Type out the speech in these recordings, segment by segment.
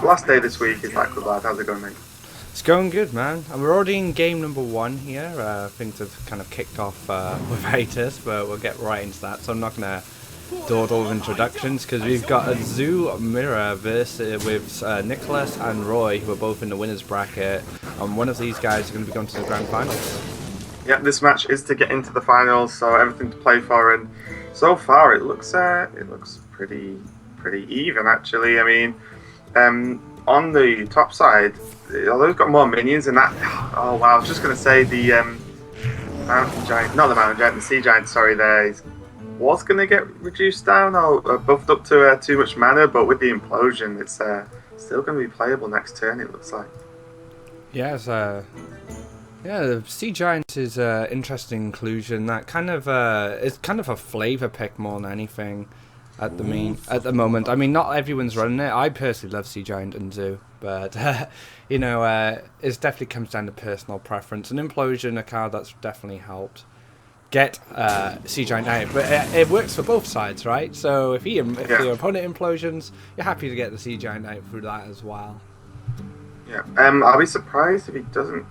last day this week is like good lad. How's it going, mate? It's going good, man. And we're already in game number 1 here. Things have kind of kicked off with haters, but we'll get right into that. So I'm not going to dawdle with introductions because we've got a Zoo Mirror versus with Nicholas and Roy, who are both in the winners bracket. And one of these guys is going to be going to the grand finals. Yeah, this match is to get into the finals, so everything to play for. And so far, it looks pretty even actually. I mean, on the top side, although we've got more minions and that. Oh wow! I was just going to say the mountain giant, not the mountain giant, the sea giant. Sorry, there was going to get reduced down or buffed up to too much mana, but with the implosion, it's still going to be playable next turn. It looks like. Yeah, yeah, the Sea Giant is an interesting inclusion. That kind of it's kind of a flavor pick more than anything at the moment. I mean, not everyone's running it. I personally love Sea Giant and Zoo, but you know, it definitely comes down to personal preference. And Implosion, a card that's definitely helped get Sea Giant out, but it works for both sides, right? So if your opponent implosions, you're happy to get the Sea Giant out through that as well. Yeah. I'll be surprised if he doesn't.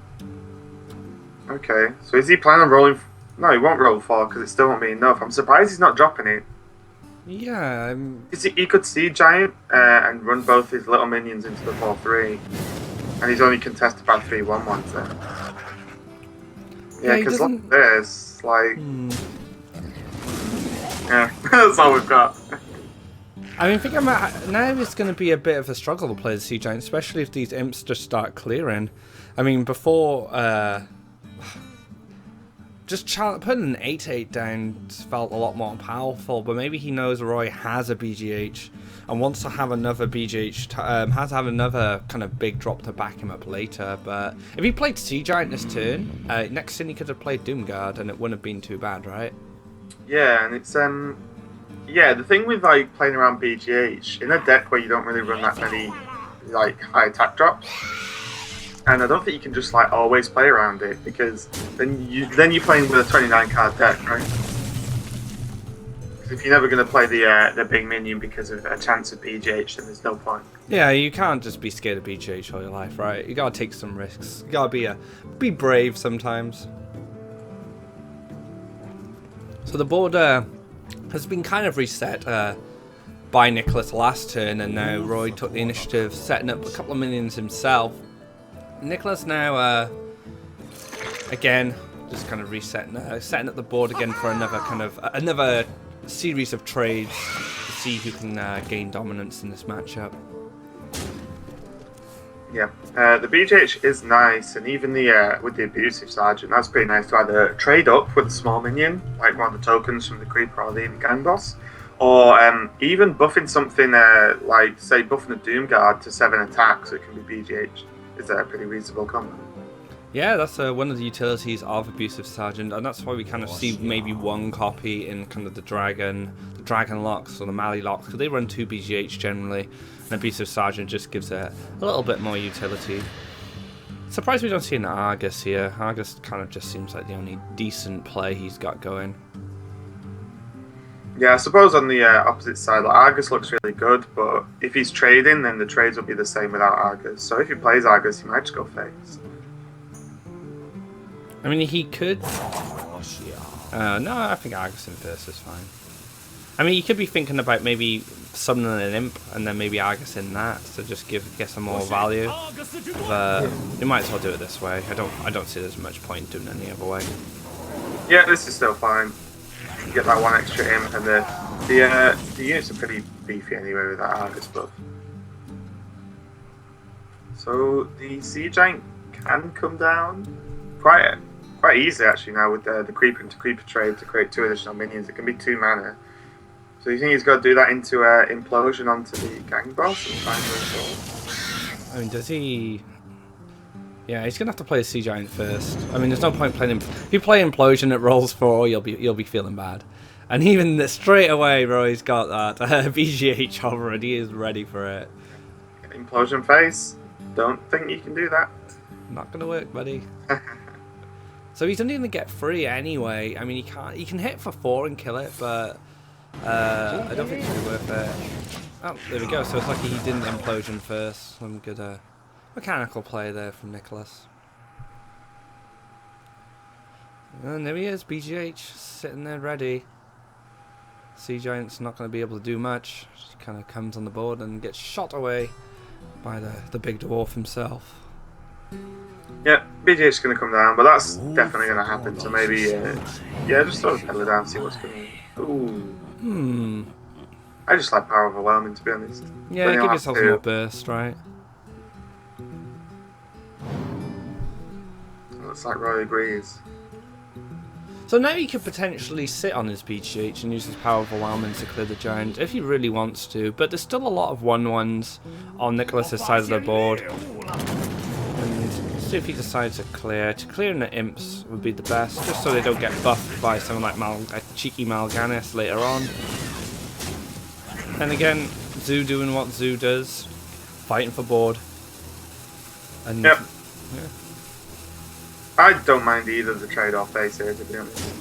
Okay, so is he planning on rolling? No, he won't roll 4 because it still won't be enough. I'm surprised he's not dropping it. Yeah. He could Sea Giant and run both his little minions into the 4-3, and he's only contested by 3/1 there. Yeah, because like this, like, yeah, that's all we've got. I mean, now it's going to be a bit of a struggle to play the Sea Giant, especially if these imps just start clearing. I mean, before. Just putting an 8/8 down felt a lot more powerful, but maybe he knows Roy has a BGH and wants to have another BGH, has to have another kind of big drop to back him up later. But if he played Sea Giant this turn, next turn he could have played Doomguard and it wouldn't have been too bad, right? Yeah, and it's yeah, the thing with like playing around BGH in a deck where you don't really run that many like high attack drops. And I don't think you can just like always play around it because then you're playing with a 29 card deck, right? Because if you're never going to play the big minion because of a chance of BGH, then there's no point. Yeah, you can't just be scared of BGH all your life, right? You gotta take some risks. You gotta be brave sometimes. So the board has been kind of reset by Nicholas last turn, and now Roy took the initiative, setting up a couple of minions himself. Nicholas now, again, just kind of setting up the board again for another series of trades to see who can gain dominance in this matchup. Yeah, the BGH is nice, and even with the abusive sergeant, that's pretty nice to either trade up with a small minion, like one of the tokens from the creeper or the gang boss, or even buffing something like say buffing the Doomguard to 7 attacks, so it can be BGH. Is that a pretty reasonable combo? Yeah, that's one of the utilities of Abusive Sergeant, and that's why we kind of see maybe one copy in kind of the Dragon locks or the Mali locks, because they run 2 BGH generally, and Abusive Sergeant just gives it a little bit more utility. Surprised we don't see an Argus here. Argus kind of just seems like the only decent play he's got going. Yeah, I suppose on the opposite side, like, Argus looks really good, but if he's trading, then the trades will be the same without Argus. So if he plays Argus, he might just go face. I mean, he could. No, I think Argus in first is fine. I mean, you could be thinking about maybe summoning an imp and then maybe Argus in that to just get some more value. But you might as well do it this way. I don't see there's much point doing it any other way. Yeah, this is still fine. You get that one extra imp, and the units are pretty beefy anyway with that Argus buff. So the Sea Giant can come down quite easily actually now with the creeper into creeper trade to create 2 additional minions. It can be 2 mana. So you think he's got to do that into implosion onto the gang boss and find the I mean, does he? Yeah, he's gonna have to play a Sea Giant first. I mean, there's no point playing him. If you play Implosion at rolls 4, you'll be feeling bad. And even straight away, Roy's got that BGH already. He is ready for it. Implosion face. Don't think you can do that. Not gonna work, buddy. So he's only gonna get 3 anyway. I mean, he can hit for 4 and kill it, but I don't think it's gonna be worth it. Oh, there we go. So it's lucky he didn't implosion first. Some good mechanical play there from Nicholas. And there he is, BGH, sitting there ready. Sea Giant's not going to be able to do much. Just kind of comes on the board and gets shot away by the big dwarf himself. Yeah, BGH's going to come down, but that's definitely going to happen. So maybe, yeah, just sort of pedal it down, see what's going on. Ooh. I just like power overwhelming, to be honest. Yeah, give yourself more burst, right? Looks like Roy agrees. So now he could potentially sit on his BGH and use his power overwhelming to clear the giant if he really wants to, but there's still a lot of 1/1s on Nicholas's side of the board. And see if he decides to clear. To clear in the imps would be the best, just so they don't get buffed by someone like cheeky Mal'Ganis later on. And again, Zoo doing what Zoo does, fighting for board. And yep. Yeah. I don't mind either of the trade-off base here, to be honest.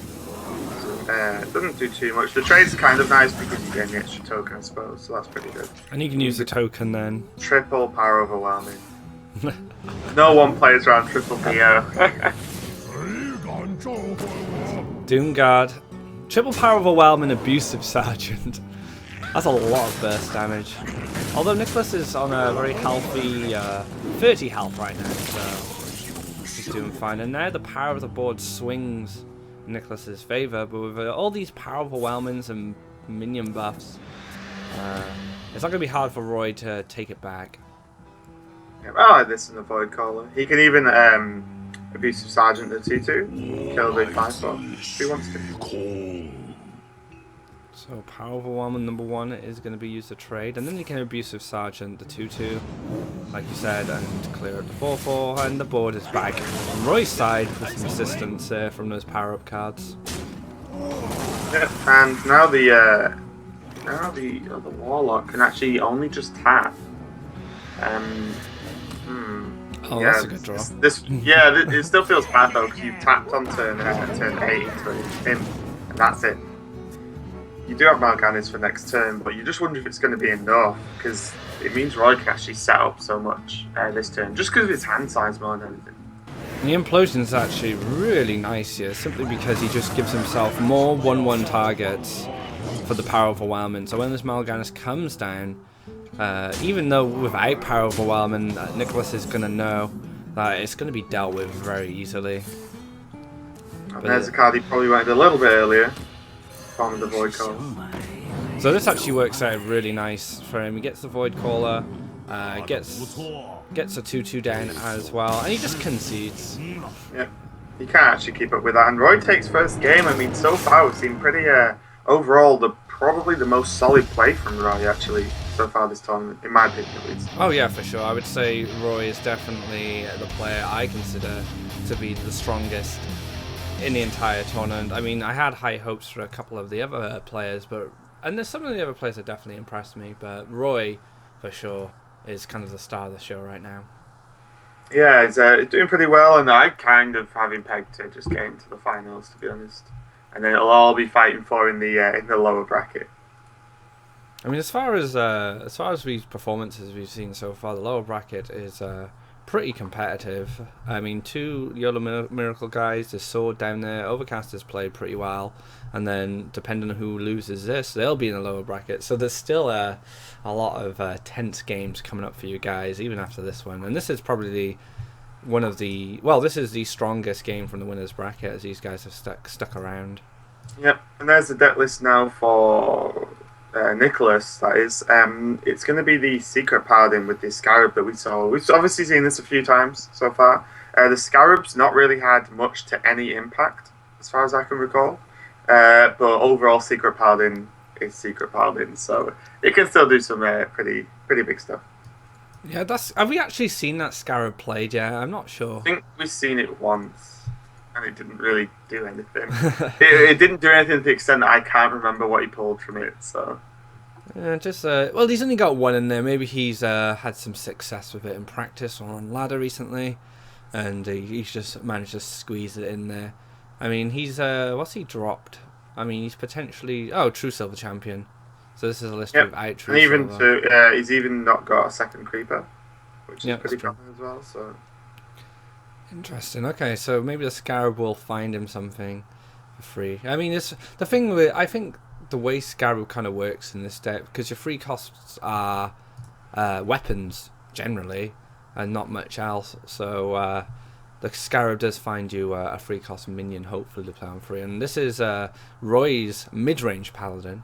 It doesn't do too much. The trade's kind of nice because you get an extra token, I suppose, so that's pretty good. And you can use the token then. Triple power overwhelming. No one plays around triple PO. Doomguard. Triple power overwhelming abusive sergeant. That's a lot of burst damage. Although Nicholas is on a very healthy 30 health right now, so he's doing fine. And now the power of the board swings in Nicholas's favour, but with all these power overwhelmings and minion buffs, it's not going to be hard for Roy to take it back. Yeah, I like this in the Void Caller. He can even abusive sergeant the 2/2, kill the 5/4 if he wants to. So power overwhelming number 1 is going to be used to trade, and then you can abusive sergeant the 2/2, like you said, and clear up the 4/4, and the board is back on Roy's side with some assistance from those power up cards. Yeah, and now the warlock can actually only just tap. Oh, yeah, that's a good draw. It still feels bad though because you tapped on turn 8 into him, and that's it. You do have Mal'Ganis for next turn, but you just wonder if it's going to be enough, because it means Roy can actually set up so much this turn, just because of his hand size more than anything. The implosion is actually really nice here, simply because he just gives himself more 1/1 targets for the power overwhelming. So when this Mal'Ganis comes down, even though without power overwhelming, Nicholas is going to know that it's going to be dealt with very easily. And there's a card he probably wanted a little bit earlier. From the Void Caller. So this actually works out really nice for him. He gets the Void Caller, gets a 2/2 down as well, and he just concedes. Yeah, he can't actually keep up with that. And Roy takes first game. I mean, so far we've seen pretty overall probably the most solid play from Roy actually so far this tournament, in my opinion at least. Oh yeah, for sure. I would say Roy is definitely the player I consider to be the strongest in the entire tournament. I mean, I had high hopes for a couple of the other players, and there's some of the other players that definitely impressed me, but Roy, for sure, is kind of the star of the show right now. Yeah, he's doing pretty well, and I kind of have him pegged to just get into the finals, to be honest. And then it'll all be fighting for in the lower bracket. I mean, as far as these performances we've seen so far, the lower bracket is pretty competitive. I mean, 2 YOLO Miracle guys, the Sword down there, Overcast has played pretty well, and then depending on who loses this, they'll be in the lower bracket. So there's still a lot of tense games coming up for you guys, even after this one. And this is probably this is the strongest game from the winners bracket, as these guys have stuck around. Yep, and there's the deck list now for Nicholas, that is. It's going to be the Secret Paladin with the Scarab that we saw. We've obviously seen this a few times so far. The Scarab's not really had much to any impact, as far as I can recall. But overall, Secret Paladin is Secret Paladin, so it can still do some pretty big stuff. Yeah, have we actually seen that Scarab played? Yeah, I'm not sure. I think we've seen it once, and it didn't really do anything. it didn't do anything to the extent that I can't remember what he pulled from it, so... well, he's only got 1 in there. Maybe he's had some success with it in practice or on ladder recently, and he's just managed to squeeze it in there. I mean, he's what's he dropped? I mean, he's potentially True Silver Champion. So this is a list Yep. of outros. And even he's even not got a second creeper, which is pretty common as well. So interesting. Okay, so maybe the Scarab will find him something for free. I mean, it's the thing with I think the way Scarab kind of works in this deck, because your free costs are weapons generally, and not much else. So the Scarab does find you a free cost minion, hopefully to play on free. And this is Roy's mid-range paladin.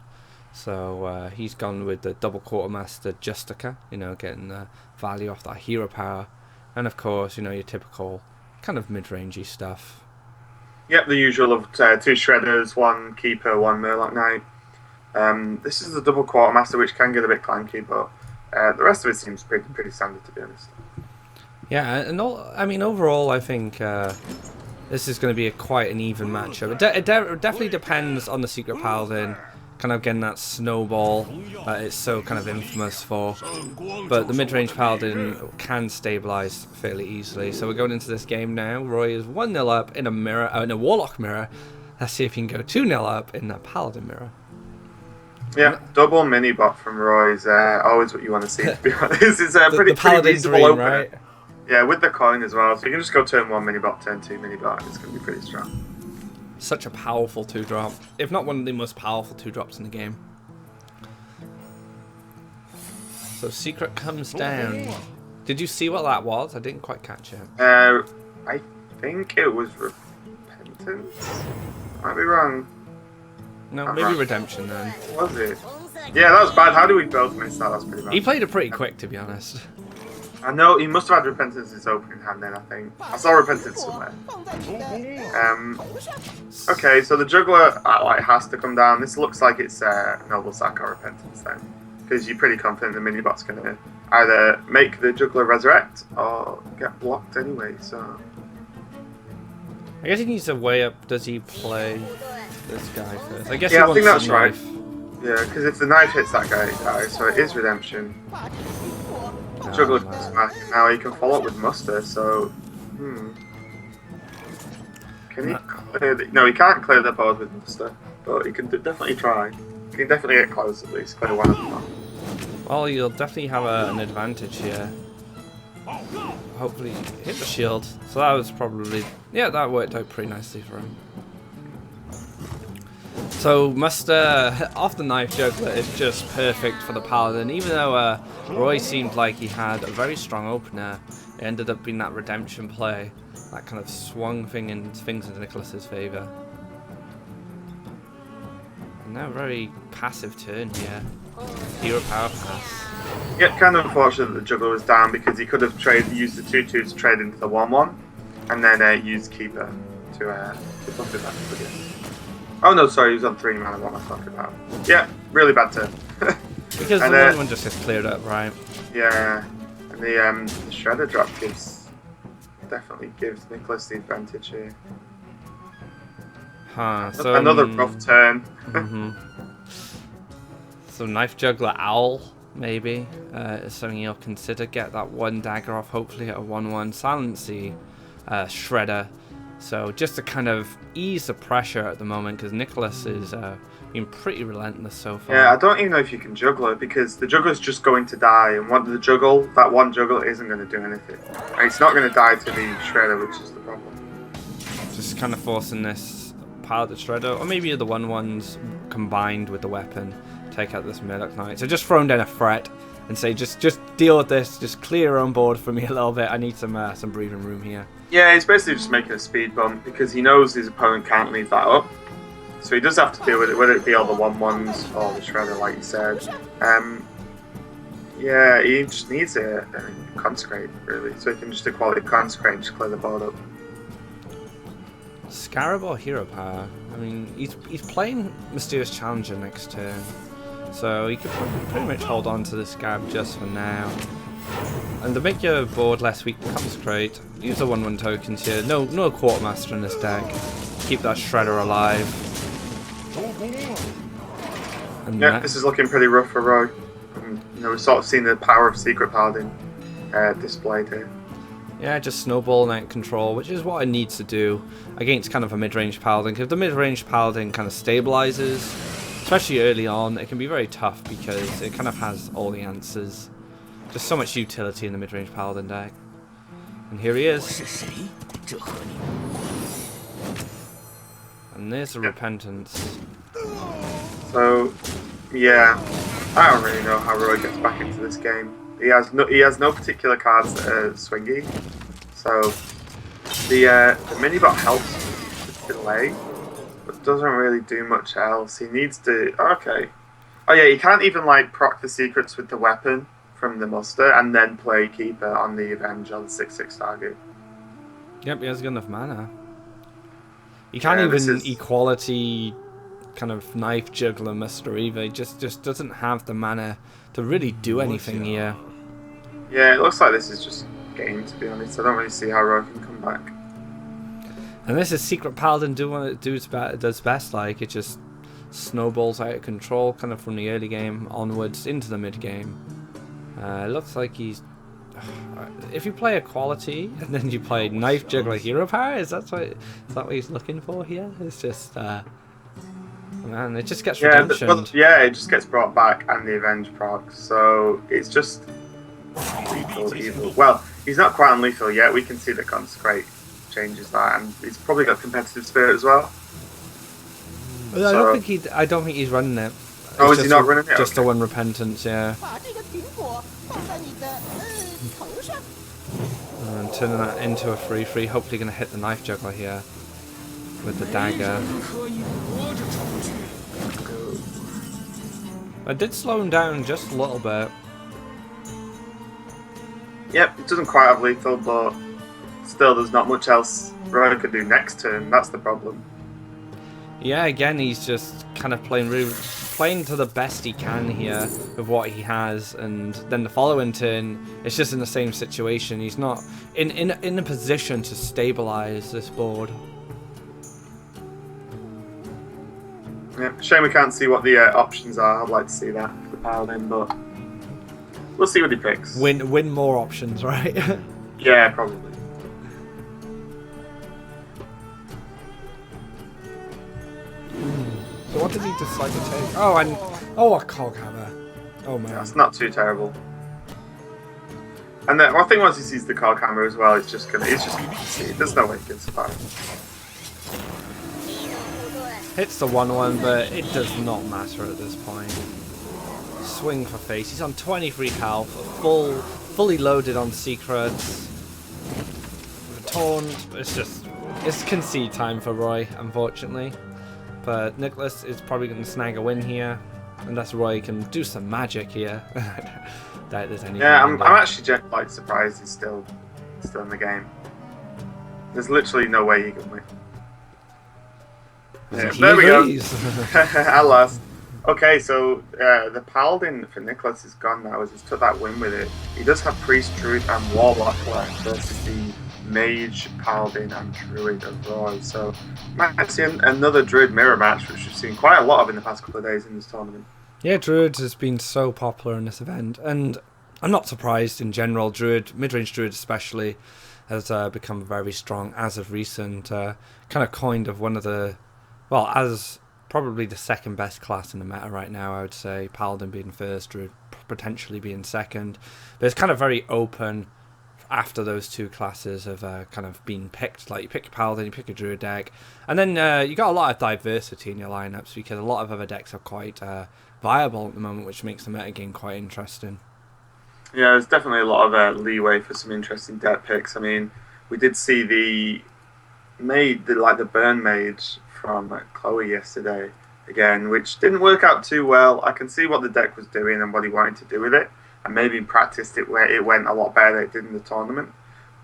So he's gone with the double quartermaster Justica, getting the value off that hero power, and of course, your typical kind of mid-rangey stuff. Yep, the usual of 2 shredders, 1 keeper, 1 Murloc Knight. This is the double quartermaster, which can get a bit clunky, but the rest of it seems pretty standard, to be honest. Yeah, and overall, I think this is going to be quite an even matchup. It definitely depends on the secret paladin. Kind of getting that snowball that it's so kind of infamous for, but the mid-range paladin can stabilize fairly easily. So we're going into this game now. Roy is 1-0 up in a warlock mirror. Let's see if he can go 2-0 up in a paladin mirror. Yeah, double mini bot from Roy is always what you want to see. To be honest, it's a pretty reasonable dream, opener. right? Yeah, with the coin as well. So you can just go turn 1 mini bot, turn 2 mini bot. It's going to be pretty strong. Such a powerful 2-drop, if not one of the most powerful 2-drops in the game. So secret comes down. Did you see what that was? I didn't quite catch it. I think it was repentance. Might be wrong. No, maybe redemption then. Was it? Yeah, that was bad. How did we both miss that? That was pretty bad. He played it pretty quick, to be honest. I know he must have had repentance in his opening hand then, I think. I saw repentance somewhere. Okay, so the juggler has to come down. This looks like it's Noble Sack or repentance then. Because you're pretty confident the mini-bot's going to either make the juggler resurrect or get blocked anyway, so... I guess he needs to weigh up, does he play this guy first? I guess yeah, he I think that's right. Knife. Yeah, because if the knife hits that guy, he dies, so it is redemption. Juggler smack. Now he can follow up with muster. So, can he clear the? No, he can't clear the board with muster, but he can definitely try. He can definitely get close at least. Clear one of them. Well, you'll definitely have an advantage here. Hopefully, hit the shield. So that was probably that worked out pretty nicely for him. So muster off the knife juggler is just perfect for the paladin. Even though Roy seemed like he had a very strong opener, it ended up being that redemption play that kind of swung things into Nicholas's favour. And now a very passive turn here. Hero power pass. Yeah, kind of unfortunate that the juggler was down because he could have used the 2/2 to trade into the 1/1, and then used keeper to buff it back up again. Oh no, sorry, he was on 3 mana. What am I talking about? Yeah, really bad turn. Because and, the 1/1 just gets cleared up, right? Yeah, and the shredder drop definitely gives Nicholas the advantage here. Huh. So another rough turn. So knife juggler owl maybe is something you'll consider. Get that 1 dagger off. Hopefully at a 1/1 silence the shredder. So just to kind of ease the pressure at the moment, because Nicholas is been pretty relentless so far. Yeah, I don't even know if you can juggler, because the juggler's just going to die, and that one juggle isn't going to do anything. And it's not going to die to the shredder, which is the problem. Just kind of forcing this paladin shredder, or maybe the 1/1s combined with the weapon, take out this Murloc Knight. So just throw him down a threat and say, just deal with this, just clear your own board for me a little bit. I need some breathing room here. Yeah, he's basically just making a speed bump because he knows his opponent can't leave that up. So he does have to deal with it, whether it be all the 1/1s or the shredder, like you said. Yeah, he just needs a consecrate, really. So he can just equality consecrate and just clear the board up. Scarab or hero power? I mean, he's playing Mysterious Challenger next turn. So he could pretty much hold on to the Scarab just for now. And to make your board less weak, consecrate. Use the 1/1 tokens here. No quartermaster in this deck. Keep that shredder alive. And yeah, this is looking pretty rough for Roy. We've sort of seen the power of Secret Paladin displayed here. Yeah, just snowballing out control, which is what it needs to do against kind of a mid-range paladin. Because if the mid-range paladin kind of stabilizes, it's especially early on, it can be very tough because it kind of has all the answers. Just so much utility in the mid-range Paladin deck. And here he is. And there's the Repentance. So, yeah, I don't really know how Roy gets back into this game. He has no particular cards that are swingy. So the mini-bot helps with delay, but doesn't really do much else. He needs to... Okay. Oh yeah, he can't even like proc the secrets with the weapon from the muster and then play Keeper on the Avenge on the 6/6 target. Yep, he has got enough mana. He can't even equality kind of knife juggler muster either. He just doesn't have the mana to really do anything here. Yeah, it looks like this is just game, to be honest. I don't really see how Roy can come back. And this is Secret Paladin does best. Like, it just snowballs out of control kind of from the early game onwards into the mid game. It looks like he's... If you play Equality and then you play Knife Juggler Hero Power, is that what he's looking for here? It's just... man, it just gets redemption. Yeah, it just gets brought back and the Avenge proc. So it's just... lethal. Well, he's not quite on lethal yet. We can see that Consecrate changes that, and he's probably got competitive spirit as well. Well, I don't think he's running it. Oh, is he not running it? Just the one Repentance, yeah. And turning that into a 3/3, hopefully going to hit the Knife Juggler here with the dagger. I did slow him down just a little bit. Yep, it doesn't quite have lethal, but still there's not much else Roy could do next turn. That's the problem. Yeah, again, he's just kind of playing to the best he can here with what he has, and then the following turn, it's just in the same situation. He's not in a position to stabilize this board. Yeah, shame we can't see what the options are. I'd like to see that for the Paladin, but we'll see what he picks. Win more options, right? Yeah, probably. So what did he decide to take? Oh, a cog hammer. Oh man, that's not too terrible. And then I think once he sees the cog hammer as well, it's just gonna see. There's no way he can survive. Hits the 1/1, but it does not matter at this point. Swing for face. He's on 23 health, fully loaded on secrets. With a taunt. It's concede time for Roy, unfortunately. But Nicholas is probably going to snag a win here, unless Roy can do some magic here. Doubt there's anything. Yeah, I'm actually just like surprised he's still in the game. There's literally no way he can win. Yeah, there we go. At last. Okay, so the Paladin for Nicholas is gone now as he's took that win with it. He does have Priest, Druid and Warlock left versus the Mage, Paladin and Druid of Roy. So might see another Druid mirror match, which we've seen quite a lot of in the past couple of days in this tournament. Yeah, Druid has been so popular in this event, and I'm not surprised in general. Druid, mid-range Druid especially, has become very strong as of recent. Kind of coined of one of the... Well, as probably the second best class in the meta right now, I would say. Paladin being first, Druid potentially being second. But it's kind of very open after those two classes have kind of been picked. Like, you pick a Paladin, you pick a Druid deck. And then you got a lot of diversity in your lineups because a lot of other decks are quite viable at the moment, which makes the metagame quite interesting. Yeah, there's definitely a lot of leeway for some interesting deck picks. I mean, we did see the Burn Mage from Chloe yesterday again, which didn't work out too well. I can see what the deck was doing and what he wanted to do with it, and maybe in practice it went a lot better than it did in the tournament.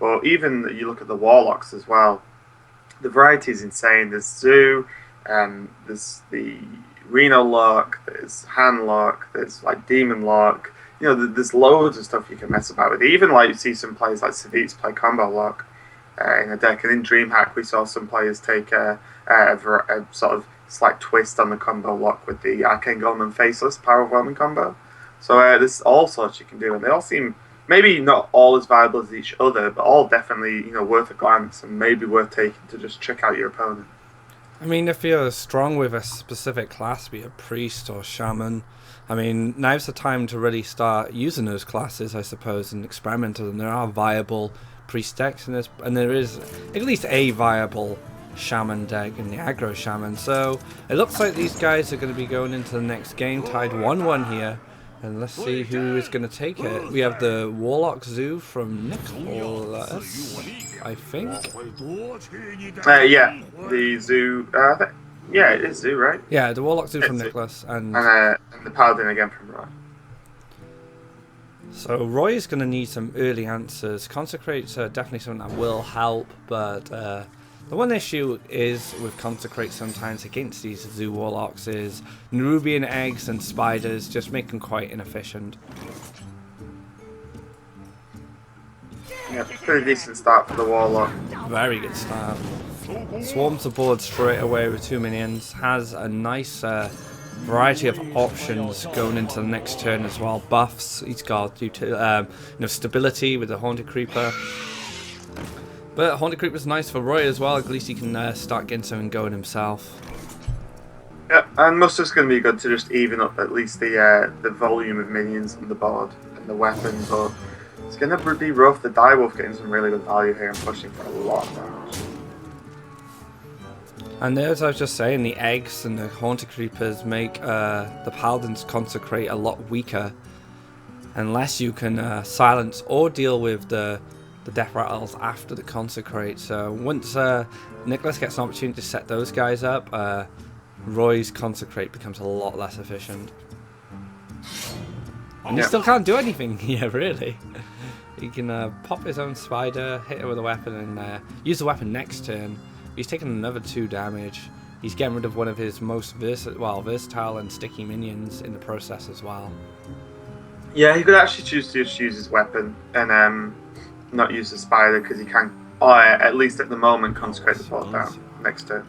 But even you look at the Warlocks as well, the variety is insane. There's Zoo, there's the Reno Lock, there's Hand Lock, there's like Demon Lock. You know, there's loads of stuff you can mess about with. Even like you see some players like Savitz play Combo Lock in a deck, and in DreamHack we saw some players take a sort of slight twist on the Combo Lock with the Arcane Golem and Faceless Power Overwhelming combo. So there's all sorts you can do, and they all seem maybe not all as viable as each other, but all definitely worth a glance and maybe worth taking to just check out your opponent. I mean, if you're strong with a specific class, be a priest or shaman, I mean, now's the time to really start using those classes, I suppose, and experiment with them. There are viable priest decks, and there is at least a viable shaman deck in the aggro shaman. So it looks like these guys are going to be going into the next game tied 1-1 here. And let's see who is going to take it. We have the Warlock Zoo from Nicholas, I think. Yeah, the Zoo. Yeah, it is Zoo, right? Yeah, the Warlock Zoo from Nicholas. And the Paladin again from Roy. So Roy is going to need some early answers. Consecrates are definitely something that will help, but the one issue is with Consecrate sometimes against these Zoo Warlocks is Nerubian eggs and spiders just make them quite inefficient. Yeah, pretty decent start for the Warlock. Very good start. Swarms the board straight away with 2 minions. Has a nice variety of options going into the next turn as well. Buffs, he's got stability with the Haunted Creeper. But Haunted Creeper's nice for Roy as well, at least he can start getting something going himself. Yeah, and Mustard's going to be good to just even up at least the volume of minions on the board and the weapons, but it's going to be rough. The Direwolf getting some really good value here and pushing for a lot of damage. And as I was just saying, the eggs and the Haunted Creepers make the Paladins Consecrate a lot weaker unless you can silence or deal with the Death Rattles after the Consecrate. So once Nicholas gets an opportunity to set those guys up, Roy's Consecrate becomes a lot less efficient. And he still can't do anything here, really. He can pop his own spider, hit it with a weapon, and use the weapon next turn. He's taking another 2 damage. He's getting rid of one of his most versatile and sticky minions in the process as well. Yeah, he could actually choose to just use his weapon and not use the spider because he can, or at least at the moment, consecrate the board down next turn.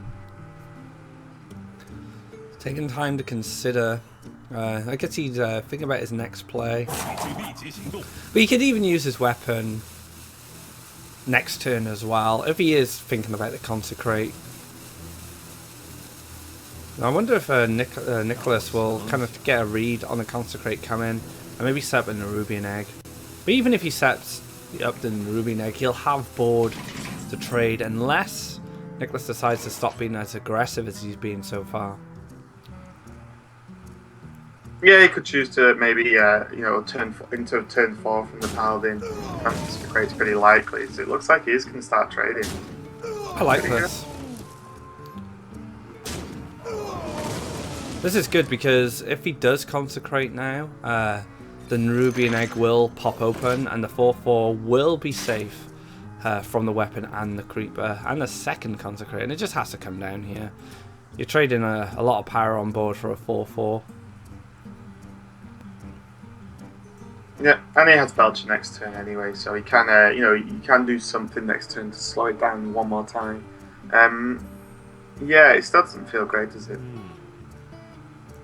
Taking time to consider. I guess he's thinking about his next play. But he could even use his weapon next turn as well, if he is thinking about the Consecrate. I wonder if Nicholas will kind of get a read on the Consecrate coming and maybe set up a Nerubian Egg. But even if he sets up the Nerubian Egg, he'll have board to trade unless Nicholas decides to stop being as aggressive as he's been so far. Yeah, he could choose to maybe turn into turn 4 from the Paladin. Consecrate's pretty likely, so it looks like he is going to start trading. I like this. This is good because if he does Consecrate now, the Nerubian Egg will pop open and the 4/4 will be safe from the weapon and the Creeper and the second Consecrate, and it just has to come down here. You're trading a lot of power on board for a 4/4. Yeah, and he has Belcher next turn anyway, so he can, you can do something next turn to slow it down one more time. Yeah, it still doesn't feel great, does it?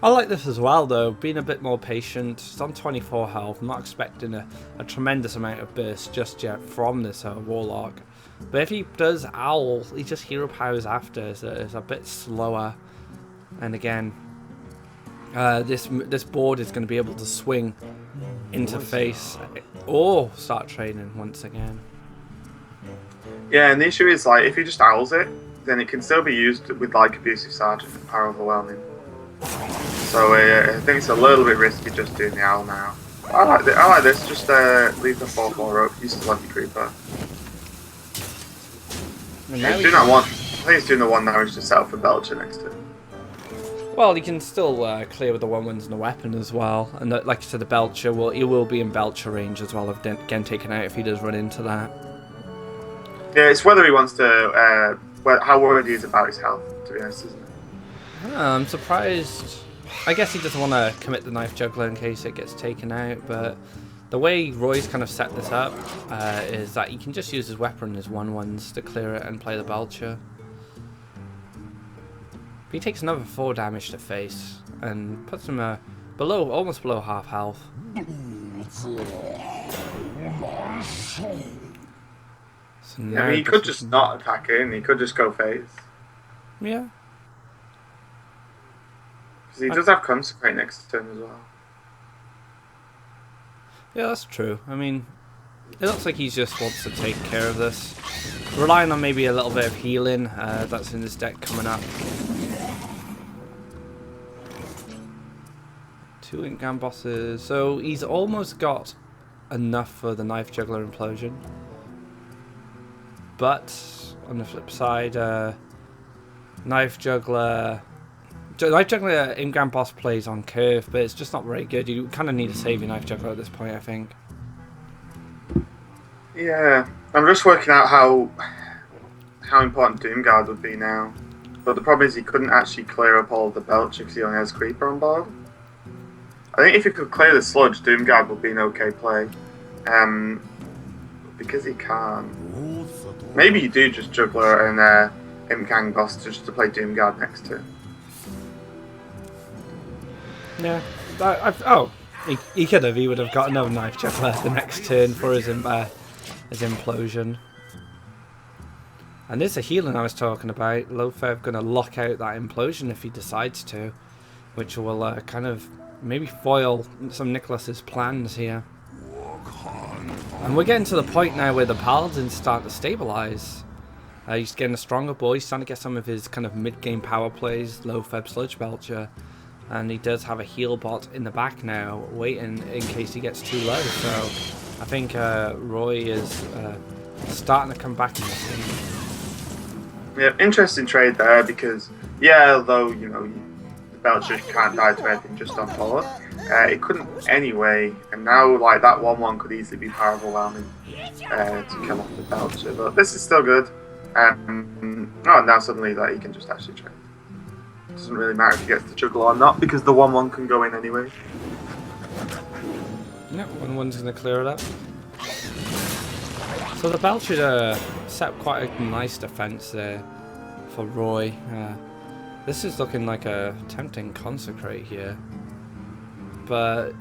I like this as well, though, being a bit more patient. It's on 24 health. I'm not expecting a tremendous amount of burst just yet from this Warlock. But if he does Owl, he just hero powers after, so it's a bit slower. And again, this board is going to be able to swing into face or start trading once again. Yeah, and the issue is, like, if he just owls it, then it can still be used with, like, Abusive Sergeant and Power Overwhelming. So I think it's a little bit risky just doing the owl now. I like this. Just leave the 4/4 up. You still have your Creeper. He's doing that one. I think he's doing the one now. He's just set up for Belcher next to him. Well, he can still clear with the 1/1s and the weapon as well. And like you said, the Belcher, he will be in Belcher range as well, again taken out if he does run into that. Yeah, it's whether he wants to, how worried he is about his health, to be honest, isn't it? I'm surprised. I guess he doesn't want to commit the Knife Juggler in case it gets taken out, but the way Roy's kind of set this up is that he can just use his weapon and his 1/1s to clear it and play the Belcher. He takes another 4 damage to face and puts him almost below half health. So yeah, I mean, he could just not attack in. He could just go phase. Yeah, Because he does have Consecrate next turn as well. Yeah, that's true. I mean, it looks like he just wants to take care of this. Relying on maybe a little bit of healing that's in his deck coming up. 2 Inkgang bosses. So he's almost got enough for the Knife Juggler Implosion. But on the flip side, Knife Juggler Inkgang boss plays on curve, but it's just not very good. You kind of need to save your Knife Juggler at this point, I think. Yeah, I'm just working out how important Doomguard would be now. But the problem is he couldn't actually clear up all of the Belcher because he only has Creeper on board. I think if he could clear the Sludge, Doomguard would be an okay play. Because he can't. Maybe you do just Juggler and Inkgang boss just to play Doomguard next to him. Yeah. He could have. He would have got no Knife Juggler the next turn for his implosion. And there's a healing I was talking about. Lofev going to lock out that implosion if he decides to, which will kind of maybe foil some Nicholas's plans here. And we're getting to the point now where the Paladins start to stabilize. He's getting a stronger board. He's starting to get some of his kind of mid-game power plays, Lofeb, Sludge Belcher. And he does have a heal bot in the back now, waiting in case he gets too low. So I think Roy is starting to come back in this game. Yeah, interesting trade there because, yeah, although, you know, the Belcher can't die to anything just on forward, it couldn't anyway, and now, like, that 1-1 could easily be power overwhelming to kill off the Belcher, but this is still good. Now suddenly that he can just actually trade. Doesn't really matter if he gets the juggle or not because the 1-1 can go in anyway. Yep, 1-1's going to clear it up. So the Belcher set up quite a nice defense there for Roy. This is looking like a tempting Consecrate here. But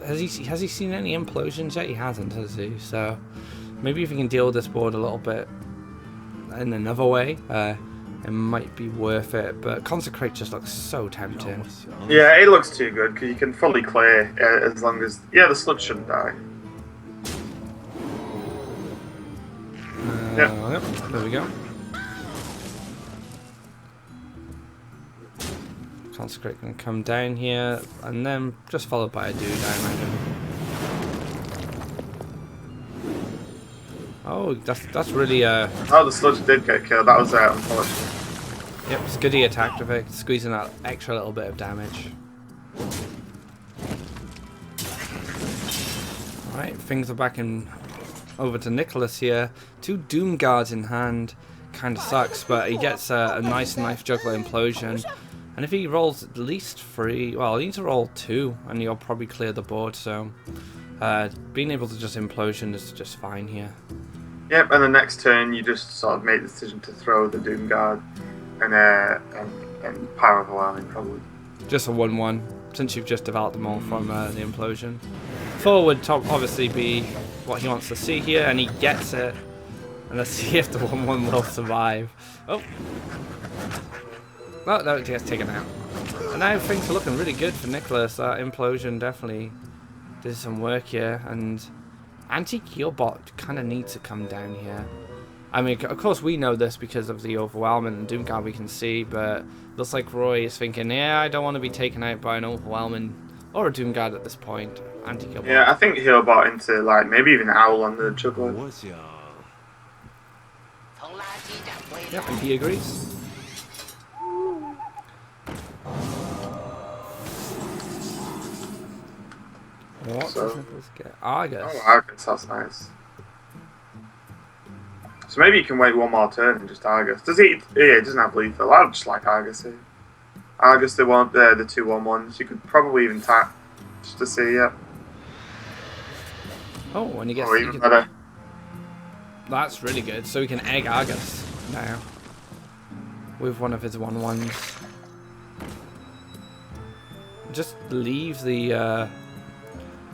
has he seen any implosions yet? He hasn't, has he? So maybe if he can deal with this board a little bit in another way, it might be worth it. But Consecrate just looks so tempting. Yeah, it looks too good because you can fully clear as long as the Sludge shouldn't die. Yep, there we go. Consecrate can come down here, and then just followed by a dude, I imagine. Oh, that's really Oh, the Sludge did get killed. That was unfortunate. Yep, Skuddy attacked with it, squeezing that extra little bit of damage. Alright, things are back in over to Nicholas here. 2 Doom Guards in hand. Kinda sucks, but he gets a nice Knife Juggler Implosion. And if he rolls at least 3, well, he needs to roll 2, and you'll probably clear the board, so being able to just Implosion is just fine here. Yep, and the next turn you just sort of make the decision to throw the Doom Guard and Power Overwhelming probably. Just a 1-1, since you've just developed them all from the Implosion. 4 would obviously be what he wants to see here, and he gets it. And let's see if the 1-1 will survive. Oh! Oh, no, it gets taken out. And now things are looking really good for Nicholas. That Implosion definitely did some work here, and Anti-Keelbot kind of needs to come down here. I mean, of course we know this because of the Overwhelming and Doomguard we can see, but looks like Roy is thinking, yeah, I don't want to be taken out by an Overwhelming or a Doomguard at this point. Anti-Keelbot. Yeah, I think he'll bot into, like, maybe even Owl on the Juggler. Yep, and he agrees. What does Nicholas get? Argus. Oh, Argus, that's nice. So maybe you can wait 1 more turn and just Argus. Does he? Yeah, he doesn't have lethal. I would just like Argus here. Argus, the 2-1-1s. You could probably even tap just to see, yeah. Oh, and he gets. Or even better. That's really good. So he can egg Argus now with one of his 1-1s. Just leave the.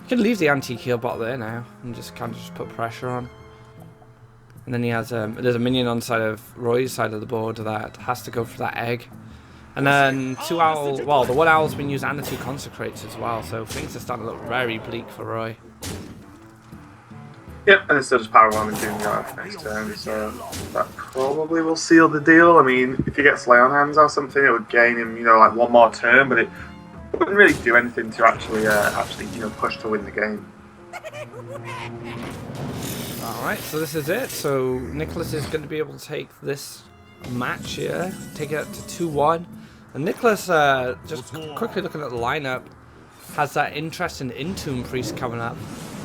You can leave the anti-heal bot there now and just kind of just put pressure on. And then he has there's a minion on side of Roy's side of the board that has to go for that egg. And then 2 owl, well, the 1 owl's been used and the 2 consecrates as well, so things are starting to look very bleak for Roy. Yep, and it's still just power bomb and doing the RF next turn, so that probably will seal the deal. I mean, if he gets lay on hands or something, it would gain him, like 1 more turn, but it wouldn't really do anything to actually push to win the game. Alright, so this is it. So Nicholas is going to be able to take this match here, take it to 2-1. And Nicholas, just quickly looking at the lineup, has that interesting Entomb Priest coming up,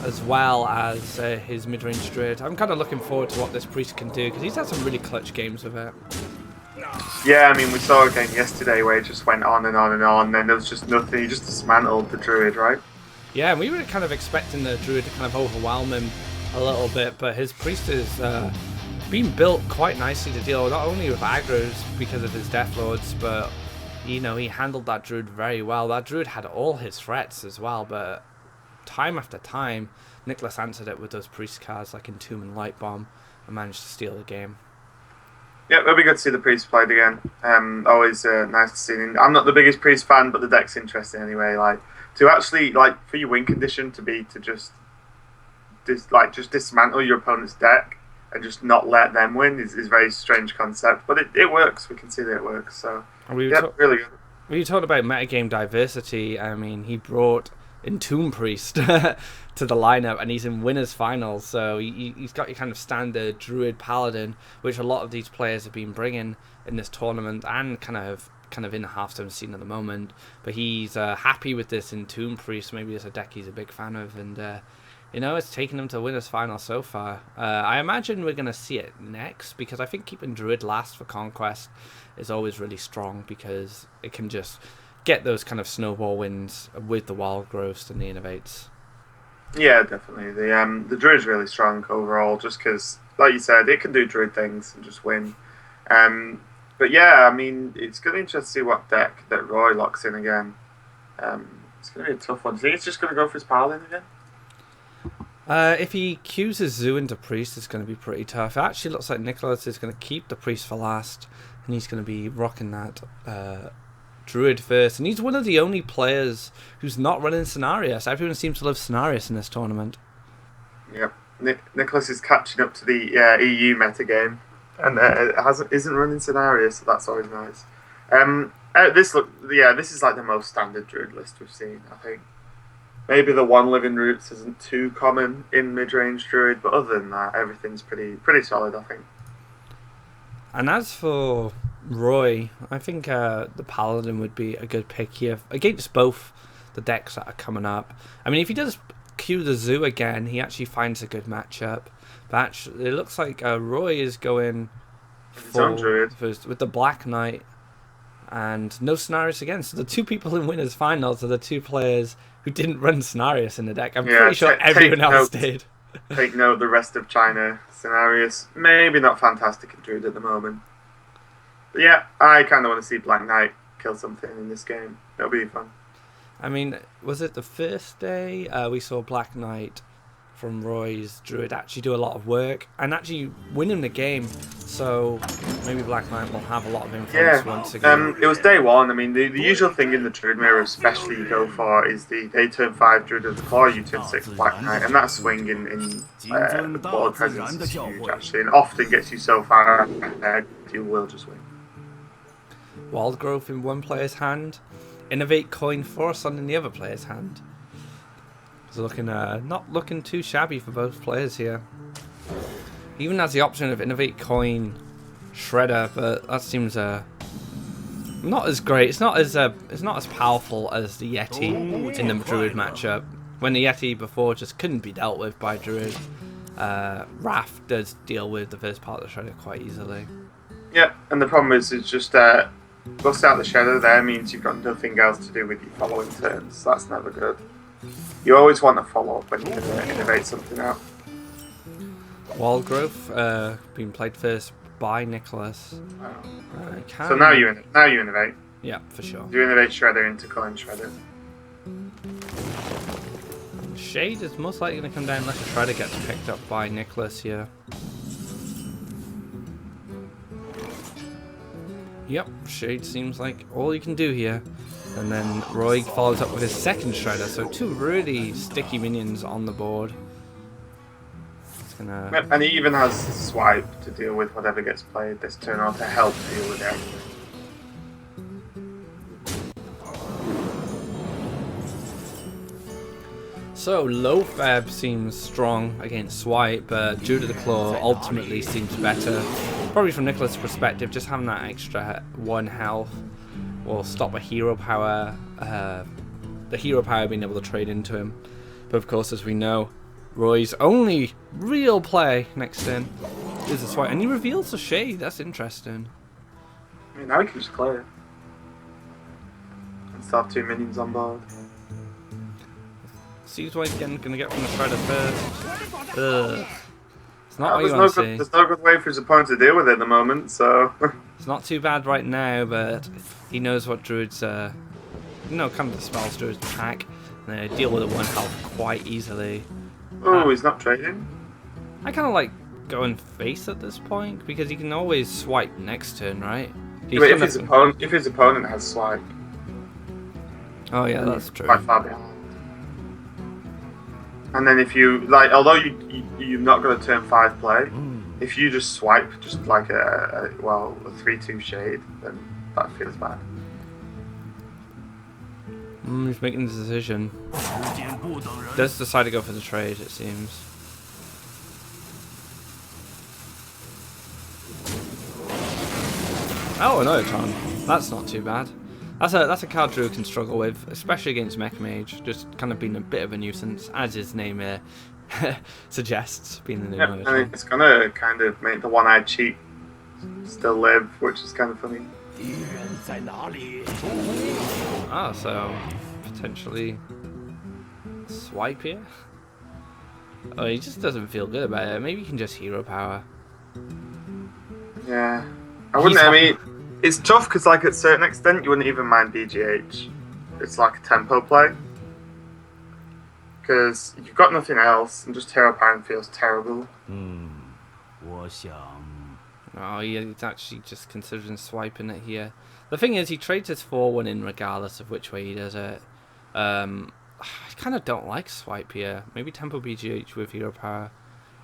as well as his mid-range Druid. I'm kind of looking forward to what this Priest can do, because he's had some really clutch games with it. Yeah, I mean, we saw a game yesterday where it just went on and on and on, and there was just nothing. He just dismantled the Druid, right? Yeah, and we were kind of expecting the Druid to kind of overwhelm him a little bit, but his Priest is being built quite nicely to deal not only with aggros because of his Death Lords, but he handled that Druid very well. That Druid had all his threats as well, but time after time, Nicholas answered it with those Priest cards like Entomb and Light Bomb and managed to steal the game. Yeah, it'll be good to see the Priest played again. Always nice to see him. I'm not the biggest Priest fan, but the deck's interesting anyway. Like, to actually, for your win condition to just dismantle your opponent's deck and just not let them win is a very strange concept. But it works. We can see that it works. So, really good. When you talked about metagame diversity, I mean, he brought Entomb Priest to the lineup, and he's in winners finals, so he's got your kind of standard Druid Paladin, which a lot of these players have been bringing in this tournament and kind of in the Hearthstone scene at the moment. But he's happy with this Entomb Priest. Maybe it's a deck he's a big fan of, and it's taken him to winners final so far. I imagine we're going to see it next, because I think keeping Druid last for Conquest is always really strong, because it can just get those kind of snowball wins with the Wild Growths and the Innovates. Yeah, definitely. The Druid's really strong overall, just because, like you said, it can do Druid things and just win. But yeah, I mean, it's going to be interesting to see what deck that Roy locks in again. It's going to be a tough one. Do you think he's just going to go for his Paladin again? If he cues his Zoo into Priest, it's going to be pretty tough. It actually looks like Nicholas is going to keep the Priest for last, and he's going to be rocking that Druid first. And he's one of the only players who's not running Cenarius. Everyone seems to love Cenarius in this tournament. Yep. Nicholas is catching up to the EU metagame, and isn't running Cenarius, so that's always nice. This is like the most standard Druid list we've seen, I think. Maybe the 1 Living Roots isn't too common in mid-range Druid, but other than that, everything's pretty solid, I think. And as for Roy, I think the Paladin would be a good pick here against both the decks that are coming up. I mean, if he does cue the Zoo again, he actually finds a good matchup. But actually, it looks like Roy is going with the Black Knight and no Cenarius again. So the 2 people in winners finals are the 2 players who didn't run Cenarius in the deck. I'm pretty sure everyone else did. Take note, the rest of China Cenarius, maybe not fantastic in Druid at the moment. But yeah, I kind of want to see Black Knight kill something in this game. It'll be fun. I mean, was it the first day we saw Black Knight from Roy's Druid actually do a lot of work and actually winning the game? So maybe Black Knight will have a lot of influence once again. It was day 1. I mean, the usual thing in the Druid Mirror, especially you go for, is they turn 5 Druid of the Claw, you turn 6 Black Knight, and that swing in board presence is huge actually, and often gets you so far ahead you will just win. Wild Growth in one player's hand, Innovate Coin Force on in the other player's hand. It's looking not looking too shabby for both players here. Even has the option of Innovate Coin Shredder, but that seems not as great. It's not as powerful as the Yeti in the Druid matchup. When the Yeti before just couldn't be dealt with by Druid, Wrath does deal with the first part of the Shredder quite easily. Yeah, and the problem is it's just bust out the Shredder there means you've got nothing else to do with your following turns. So that's never good. You always want to follow up when you innovate something out. Wild Growth being played first by Nicholas. So now you innovate. Yeah, for sure. You innovate Shredder into Coin Shredder. Shade is most likely going to come down unless a Shredder gets picked up by Nicholas here. Yep, Shade seems like all you can do here. And then Roy follows up with his second Shredder, so 2 really sticky minions on the board. It's gonna... And he even has Swipe to deal with whatever gets played this turn, or to help deal with everything. So, Low Fab seems strong against Swipe, but Judah the Claw ultimately seems better. Probably from Nicholas' perspective, just having that extra 1 health will stop a hero power, the hero power being able to trade into him. But of course, as we know, Roy's only real play next turn is a Swipe, and he reveals the Shade. That's interesting. I mean, now he can just clear. And start 2 minions on board. Sees what he's going to get from the Shredder first. Ugh. It's not what you there's, want to see. There's no good way for his opponent to deal with it at the moment, so... It's not too bad right now, but he knows what Druids, kind of the spells Druids pack, and they deal with it 1 health quite easily. Oh, he's not trading? I kind of like going face at this point, because he can always swipe next turn, right? But if his opponent has Swipe... Oh yeah, that's true. Quite far behind. And then if you, like, although you're not going to turn 5 play, if you just swipe just like a 3-2 Shade, then that feels bad. He's making the decision. Does decide to go for the trade, it seems. Oh, another Tron. That's not too bad. That's a card Drew can struggle with, especially against Mech Mage, just kind of being a bit of a nuisance, as his name suggests, being the new and it's gonna kind of make the one-eyed cheat still live, which is kind of funny. Ah, so potentially swipe here? Oh, he just doesn't feel good about it. Maybe he can just hero power. Yeah. I mean, it's tough because, like, at a certain extent, you wouldn't even mind BGH. It's like a tempo play. Because you've got nothing else, and just hero powering feels terrible. Oh, he's actually just considering swiping it here. The thing is, he trades his 4-1 in regardless of which way he does it. I kind of don't like swipe here. Maybe tempo BGH with hero power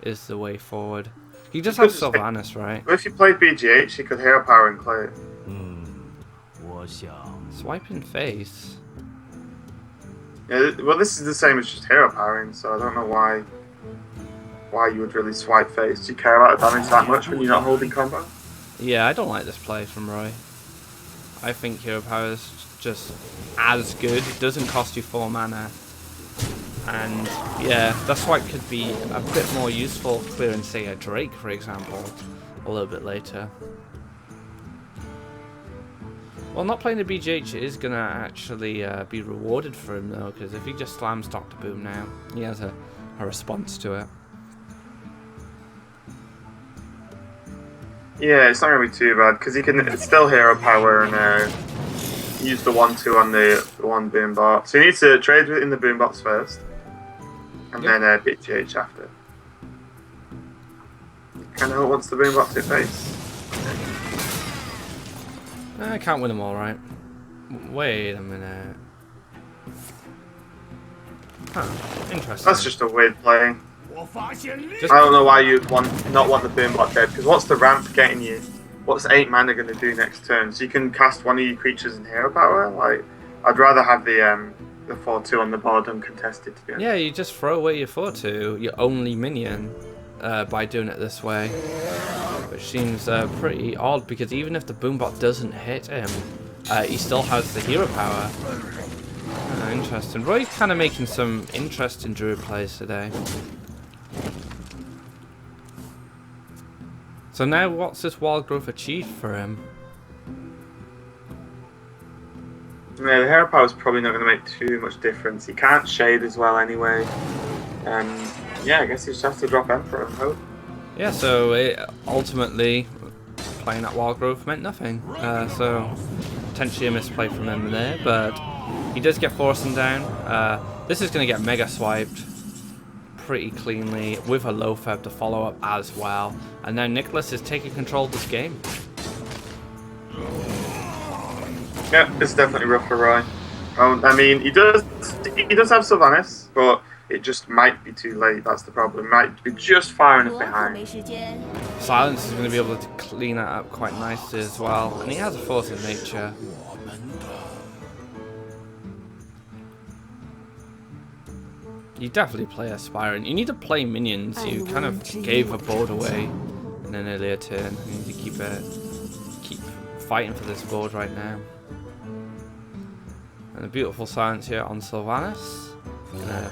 is the way forward. He just has Sylvanas, right? But if you played BGH, he could hero power and clear. Swipe in face. Yeah, well, this is the same as just hero powering, so I don't know why you would really swipe face. Do you care about the damage that much when you're not holding combo? Yeah, I don't like this play from Roy. I think hero power is just as good. It doesn't cost you 4 mana. And yeah, the swipe could be a bit more useful clearing, say, a Drake, for example, a little bit later. Well, not playing the BGH is going to actually be rewarded for him, though, because if he just slams Dr. Boom now, he has a response to it. Yeah, it's not going to be too bad, because he can still hero power and use the 1-2 on the 1 boom bot. So he needs to trade in the boom bots first. And then BGH after. Kind of wants the boom bot to face. I can't win them all, right? Wait a minute. Huh, interesting. That's just a weird play. I don't know why you'd not want the boom bot dead, because what's the ramp getting you? What's 8 mana going to do next turn? So you can cast one of your creatures in hero power? Like, I'd rather have the 4-2 on the board uncontested, to be honest. Yeah, you just throw away your 4-2, your only minion, by doing it this way. Which seems pretty odd, because even if the Boombot doesn't hit him, he still has the hero power. Interesting. Roy's kind of making some interesting Druid plays today. So now what's this Wild Growth achieved for him? Yeah, the hero power is probably not going to make too much difference. He can't shade as well anyway. Yeah, I guess he just has to drop Emperor and hope. Yeah, so it ultimately playing that Wild Growth meant nothing. So potentially a misplay from him there, but he does get Forcing down. This is going to get mega swiped pretty cleanly with a low feb to follow up as well. And now Nicholas is taking control of this game. Yeah, it's definitely rough for Roy. I mean, he does have Sylvanas, but it just might be too late. That's the problem. It might be just far enough behind. Silence is going to be able to clean that up quite nicely as well, and he has a force of nature. You definitely play Aspirant. You need to play minions. You kind of gave a board away in an earlier turn. You need to keep fighting for this board right now. And a beautiful silence here on Sylvanas. Gonna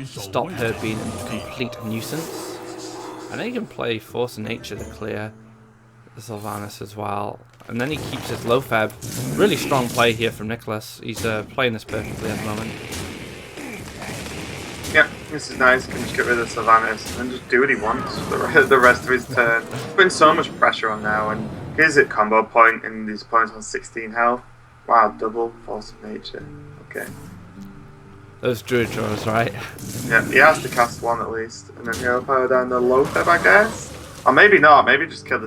stop her being a complete nuisance. And then you can play Force of Nature to clear the Sylvanas as well. And then he keeps his low fab. Really strong play here from Nicholas. He's playing this perfectly at the moment. Yeah, this is nice. Can just get rid of Sylvanas and just do what he wants for the rest of his turn. There's been so much pressure on now, and here's a combo point, and his opponent's on 16 health. Wow, double Force of Nature. Okay. Those druid draws, right? Yeah, he has to cast one at least, and then he'll power down the low fab, I guess. Or maybe not. Maybe just kill the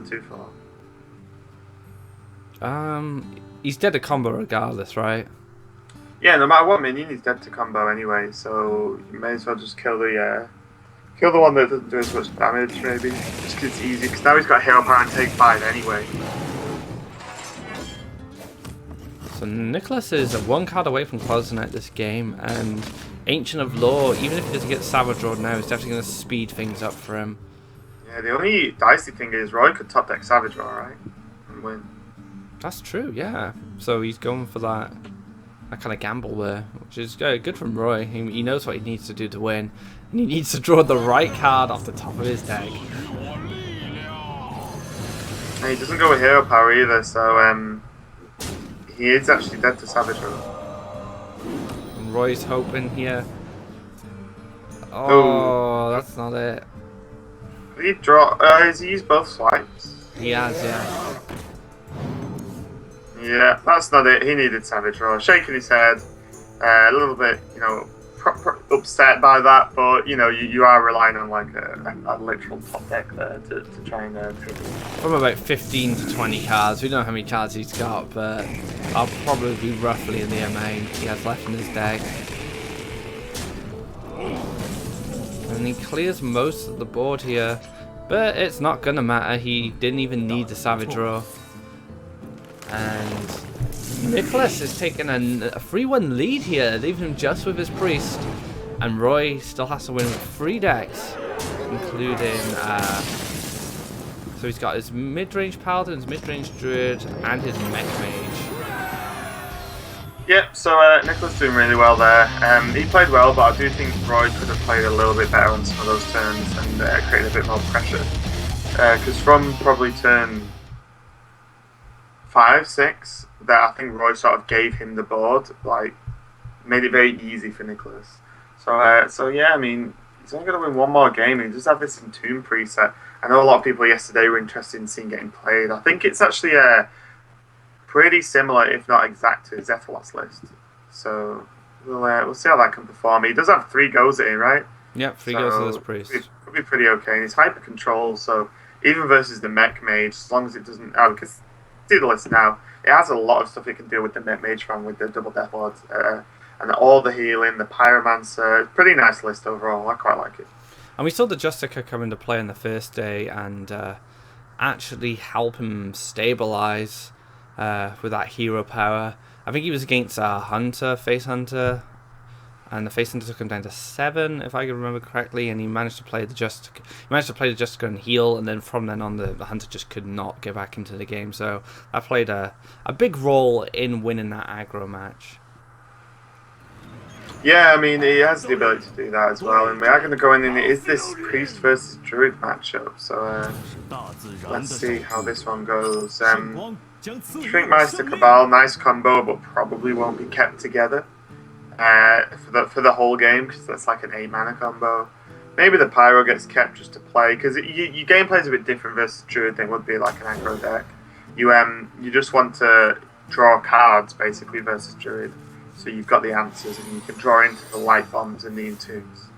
2/4. He's dead to combo regardless, right? Yeah, no matter what minion, he's dead to combo anyway, so you may as well just kill the one that doesn't do as much damage, maybe. Just 'cause it's easy, because now he's got hero power and take 5 anyway. So Nicholas is one card away from closing out this game, and Ancient of Law, even if he doesn't get Savage Road now, is definitely going to speed things up for him. Yeah, the only dicey thing is Roy could top deck Savage Road, right? And win. That's true, yeah. So he's going for that kind of gamble there, which is good from Roy. He knows what he needs to do to win, and he needs to draw the right card off the top of his deck. And he doesn't go with hero power either, so he is actually dead to Savage Road. And Roy's hoping here. Oh, that's not it. Did he draw? Has he used both swipes? He has, yeah. Yeah, that's not it. He needed Savage Roar. Shaking his head, a little bit, upset by that. But you are relying on like a literal top deck there to try and take it. From about 15 to 20 cards. We don't know how many cards he's got, but I'll probably be roughly in the amount he has left in his deck. And he clears most of the board here, but it's not gonna matter. He didn't even need the Savage Roar. And Nicholas is taking a 3-1 lead here, leaving him just with his Priest. And Roy still has to win with 3 decks, including... so he's got his mid-range Paladin, his mid-range Druid, and his Mech Mage. Yep, so Nicholas doing really well there. He played well, but I do think Roy could have played a little bit better on some of those turns and created a bit more pressure. Because from probably turn 5, 6, that I think Roy sort of gave him the board, like made it very easy for Nicholas. So yeah, I mean, he's only going to win one more game, and he does have this Entomb preset. I know a lot of people yesterday were interested in seeing getting played. I think it's actually pretty similar, if not exact, to his Ethelos list. So we'll see how that can perform. He does have 3 goes at it, right? Yep, 3 goes to this Priest. It'll be pretty okay. And he's hyper control, so even versus the Mech Mage, as long as it doesn't... because see the list now. It has a lot of stuff it can do with the Mech Mage fan, with the double Death Lords, and all the healing, the Pyromancer. Pretty nice list overall. I quite like it. And we saw the Justica come into play on the first day and actually help him stabilize with that hero power. I think he was against a Hunter, Face Hunter, and the Face Hunter took him down to 7, if I can remember correctly, and he managed to play the Justica. He managed to play the Justica and heal, and then from then on the Hunter just could not get back into the game. So that played a big role in winning that aggro match. Yeah, I mean, he has the ability to do that as well, and we are going to go in, and it is this Priest versus Druid matchup, so let's see how this one goes. Shrinkmeister Cabal, nice combo, but probably won't be kept together for the whole game, because that's like an 8 mana combo. Maybe the Pyro gets kept just to play, because your gameplay is a bit different versus Druid than would be like an aggro deck. You just want to draw cards, basically, versus Druid. So you've got the answers, and you can draw into the light bombs and the entombs.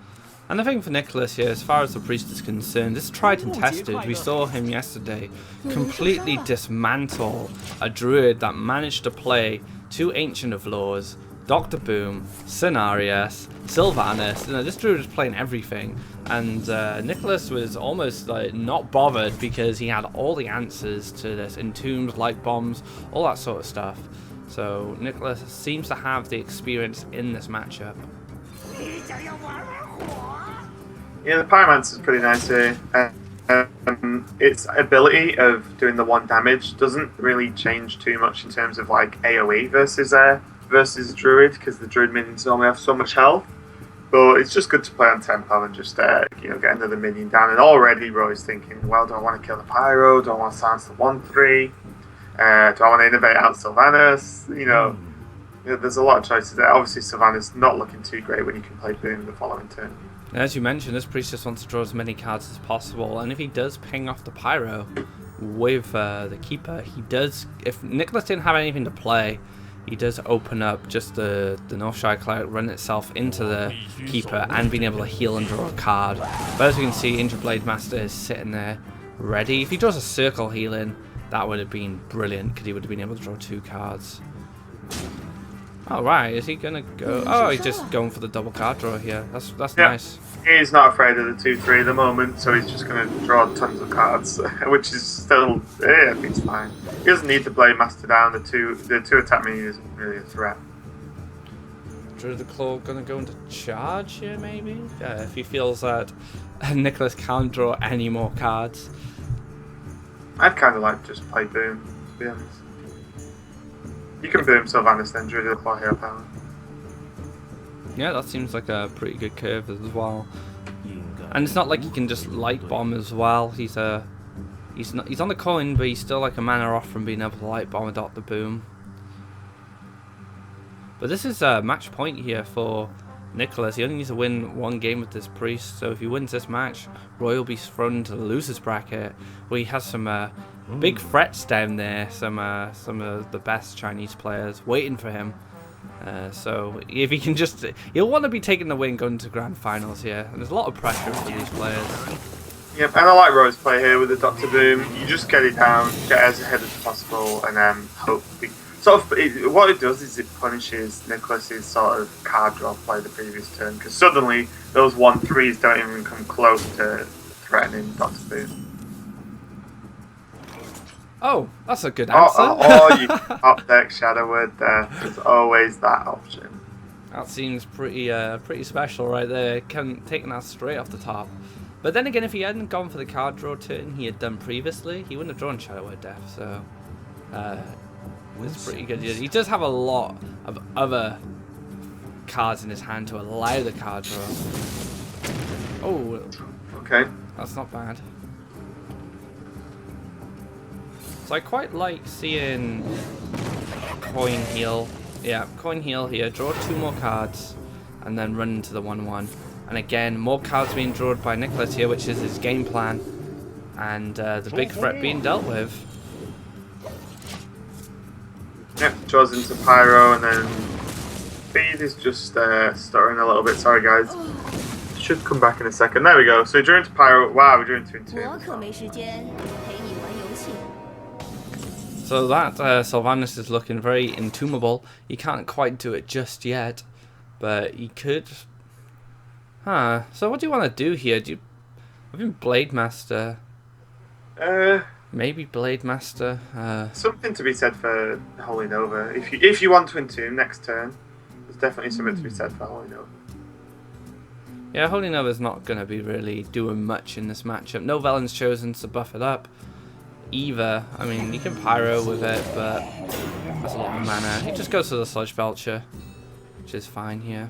And the thing for Nicholas here, as far as the Priest is concerned, this is tried and tested. We saw him yesterday completely dismantle a Druid that managed to play 2 Ancient of Laws, Dr. Boom, Cenarius, Sylvanas. You know, this druid was playing everything, and Nicholas was almost like not bothered because he had all the answers to this entombed, light bombs, all that sort of stuff. So Nicholas seems to have the experience in this matchup. Yeah, the Pyromancer is pretty nice here. Its ability of doing the 1 damage doesn't really change too much in terms of like AoE versus Druid, because the Druid minions only have so much health. But it's just good to play on tempo and just you know, get another minion down. And already Roy's thinking, well, do I want to kill the Pyro? Do I want to silence the 1/3? Do I want to innovate out Sylvanas? You know, there's a lot of choices there. Obviously, Sylvanas not looking too great when you can play Boom the following turn. As you mentioned, this priest just wants to draw as many cards as possible, and if he does ping off the Pyro with the Keeper, he does. If Nicholas didn't have anything to play, he does open up just the Northshire Cleric, run itself into the Keeper, and being able to heal and draw a card. But as you can see, Injured Blade Master is sitting there ready. If he draws a circle healing, that would have been brilliant, because he would have been able to draw 2 cards. Alright, is he gonna go? Oh, he's just going for the double card draw here. That's nice. He's not afraid of the 2/3 at the moment, so he's just gonna draw tons of cards, which is still, I think it's fine. He doesn't need the Blade Master down. The two attack minion isn't really a threat. Druid of the Claw gonna go into charge here, maybe? Yeah, if he feels that Nicholas can't draw any more cards. I'd kind of like to just play Boom, to be honest. You can Boom Sylvanas, then Druid of the Claw Hero Power. Yeah, that seems like a pretty good curve as well. And it's not like he can just light bomb as well. He's on the coin, but he's still like a mana off from being able to light bomb and dot the Boom. But this is a match point here for Nicholas. He only needs to win 1 game with this priest. So if he wins this match, Roy will be thrown into the losers bracket, where he has some big threats down there. Some of the best Chinese players waiting for him. So if he can just, he'll want to be taking the win going to grand finals here. And there's a lot of pressure for these players. Yep, and I like Roy's play here with the Dr. Boom. You just get it down, get as ahead as possible, and hope. What it does is it punishes Nicholas's sort of card draw play the previous turn, because suddenly those 1/3s don't even come close to threatening Dr. Boom. Oh, that's a good answer. Or you can top deck Shadow Word there. There's always that option. That seems pretty special right there. Taking that straight off the top. But then again, if he hadn't gone for the card draw turn he had done previously, he wouldn't have drawn Shadow Word Death. So it's pretty good. He does have a lot of other cards in his hand to allow the card draw. Oh, okay. That's not bad. So I quite like seeing coin heal. Yeah, coin heal here. Draw 2 more cards and then run into the 1/1. And again, more cards being drawn by Nicholas here, which is his game plan. And the big threat being dealt with. Yep, draws into Pyro, and then Feed is just stuttering a little bit. Sorry, guys. Should come back in a second. There we go. So he drew into Pyro. Wow, we drew into Entomb. So that Sylvanas is looking very entombable. He can't quite do it just yet, but he could. So what do you want to do here? I think Blade Master. Maybe Blade Master. Something to be said for Holy Nova. If you want to Entomb next turn, there's definitely something to be said for Holy Nova. Yeah, Holy Nova's not going to be really doing much in this matchup. No Velen's chosen to buff it up. Either, I mean, you can Pyro with it, but that's a lot of mana. He just goes to the Sludge Belcher, which is fine here.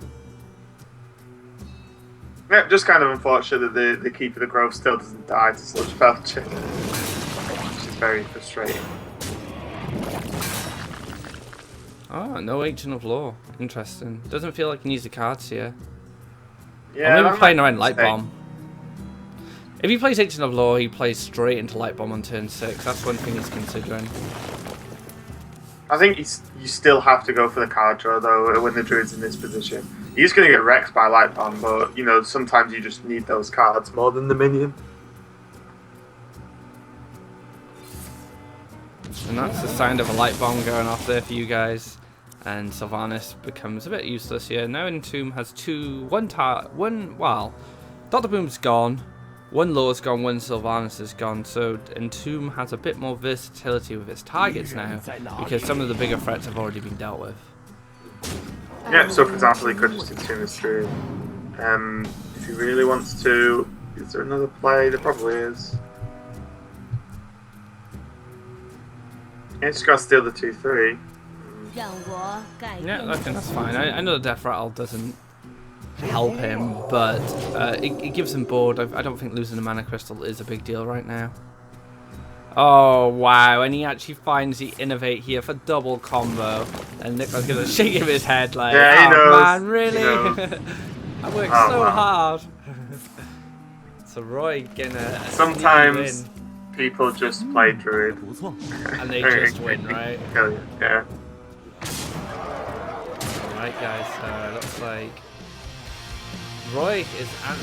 Yeah, just kind of unfortunate that the Keeper of the Grove still doesn't die to Sludge Belcher, which is very frustrating. Oh, no Ancient of Law. Interesting. Doesn't feel like he needs the cards here. Yeah, or maybe playing around Light Bomb. If he plays Ancient of Law, he plays straight into Light Bomb on turn 6. That's one thing he's considering. I think you still have to go for the card draw, though, when the Druid's in this position. He's going to get wrecked by Light Bomb, but, you know, sometimes you just need those cards more than the minion. And that's the sound of a Light Bomb going off there for you guys. and Sylvanas becomes a bit useless here. Now Entomb has Dr. Boom's gone, one Law's gone, one Sylvanas is gone, so Entomb has a bit more versatility with its targets now, because some of the bigger threats have already been dealt with. Yeah, so for example, he could just Entomb his Druid. If he really wants to, is there another play? There probably is. Yeah, just gotta steal the 2/3. Yeah, I think that's fine. I know the Death Rattle doesn't help him, but it gives him board. I don't think losing a Mana Crystal is a big deal right now. Oh, wow. And he actually finds the Innovate here for double combo. And Nicholas going to shake him his head like, yeah, he knows. Man, really? I worked so hard. So Roy getting a sometimes people just play Druid. And they just win, right? Yeah. Alright, guys. Looks like Roy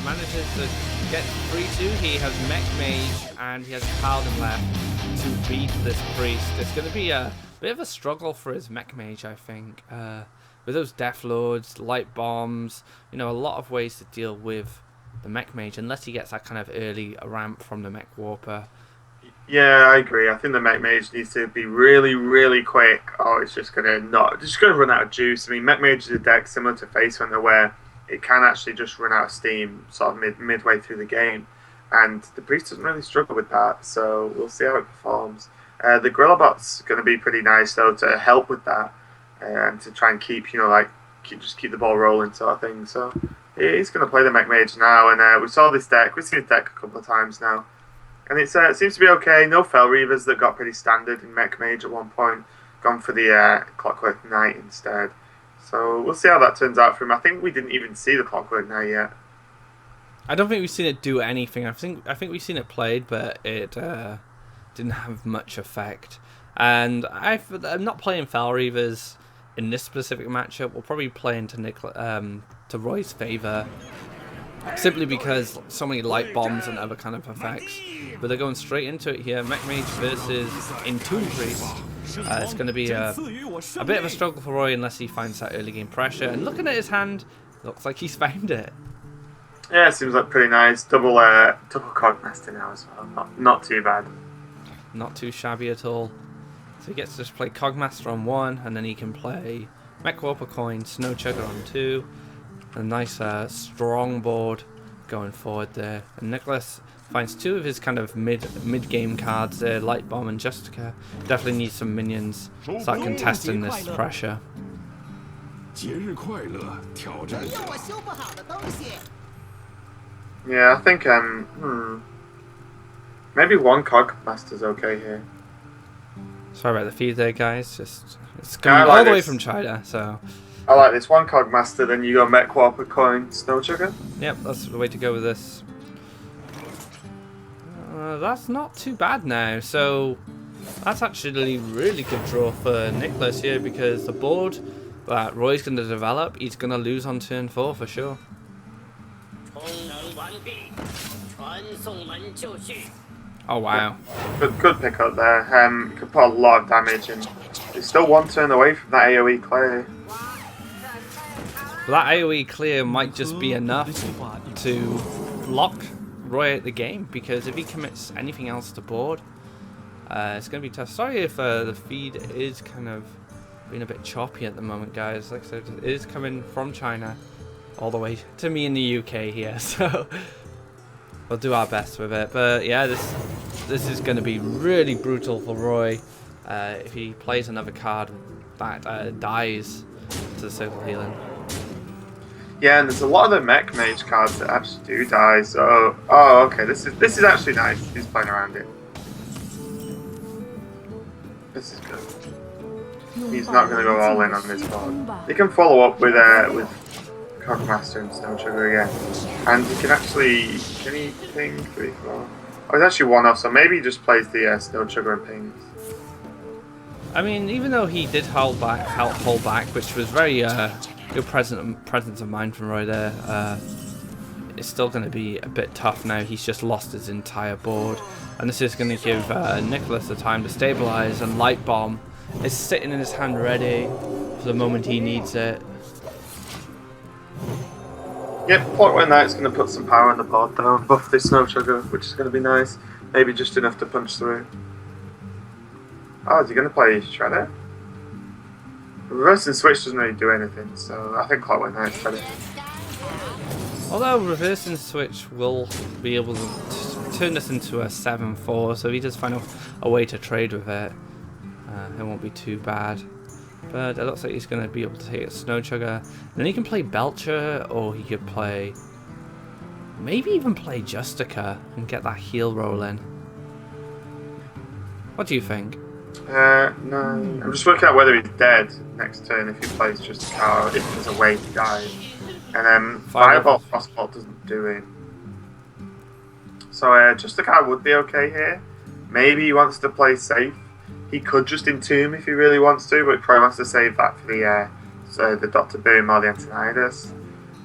manages to get 3-2. He has Mech Mage and he has Paladin left to beat this Priest. It's going to be a bit of a struggle for his Mech Mage, I think. With those Death Lords, Light Bombs, a lot of ways to deal with the Mech Mage, unless he gets that kind of early ramp from the Mech Warper. Yeah, I agree. I think the Mech Mage needs to be really, really quick. Oh, it's just gonna run out of juice. I mean, Mech Mage is a deck similar to Face Hunter where it can actually just run out of steam sort of midway through the game, and the Priest doesn't really struggle with that. So we'll see how it performs. The Gorilla Bot's going to be pretty nice though to help with that, and to try and keep keep the ball rolling sort of thing. So he's going to play the Mech Mage now, and we saw this deck. We've seen this deck a couple of times now. And it seems to be okay. No Fel Reavers that got pretty standard in Mech Mage at one point. Gone for the Clockwork Knight instead. So we'll see how that turns out for him. I think we didn't even see the Clockwork Knight yet. I don't think we've seen it do anything. I think we've seen it played, but it didn't have much effect. And I'm not playing Fel Reavers in this specific matchup. We'll probably play into to Roy's favour. Simply because so many light bombs and other kind of effects. But they're going straight into it here. Mech Mage versus Entomb Priest. It's going to be a bit of a struggle for Roy unless he finds that early game pressure. And looking at his hand, looks like he's found it. Yeah, it seems like pretty nice. Double Cogmaster now as well. Not too bad. Not too shabby at all. So he gets to just play Cogmaster on 1, and then he can play Mech Warper Coin, Snow Chugger on 2. A nice strong board going forward there. And Nicholas finds 2 of his kind of mid-game cards there, Light Bomb and Justica. Definitely needs some minions start contesting this pressure. Yeah, I think maybe 1 Cogmaster's okay here. Sorry about the feed there, guys. It's coming all the way from China, so. I like this. 1 Cogmaster, then you go Mech Warper Coin, Snow Chugger. Yep, that's the way to go with this. That's not too bad now. So that's actually really good draw for Nicholas here, because the board that Roy's going to develop, he's going to lose on turn 4 for sure. Oh wow. Good pick up there. You could put a lot of damage, and it's still 1 turn away from that AoE clear. That AoE clear might just be enough to lock Roy out the game, because if he commits anything else to board, it's going to be tough. Sorry if the feed is kind of being a bit choppy at the moment, guys. Like I said, it is coming from China all the way to me in the UK here, so we'll do our best with it. But yeah, this is going to be really brutal for Roy if he plays another card that dies to the Circle Healing. Yeah, and there's a lot of the Mech Mage cards that actually do die. So, oh, okay, this is actually nice. He's playing around it. This is good. He's not going to go all in on this board. He can follow up with Cogmaster and Snow Chugger again, and he can actually ping 3, 4. Oh, he's actually 1 off, so maybe he just plays the Snow Chugger and pings. I mean, even though he did hold back, which was very good presence of mind from Roy there, it's still going to be a bit tough now. He's just lost his entire board, and this is going to give Nicholas the time to stabilize, and Light Bomb is sitting in his hand ready for the moment he needs it. Yep, Clockwork Knight's going to put some power on the board though, and buff this Snow Sugar, which is going to be nice. Maybe just enough to punch through. Oh, is he going to play Shredder? Reverse and Switch doesn't really do anything, so I think Clockwork Knight's better. Although Reverse and Switch will be able to turn this into a 7-4, so if he does find a way to trade with it, it won't be too bad. But it looks like he's going to be able to take a Snow Sugar. Then he can play Belcher, or he could play... maybe even play Justica and get that heal rolling. What do you think? No. I'm just working out whether he's dead next turn if he plays Justica, or if there's a way he dies. And Fireball Frostbolt doesn't do it. So Justica would be okay here. Maybe he wants to play safe. He could just Entomb if he really wants to, but he probably wants to save that for the Dr. Boom or the Antonidas.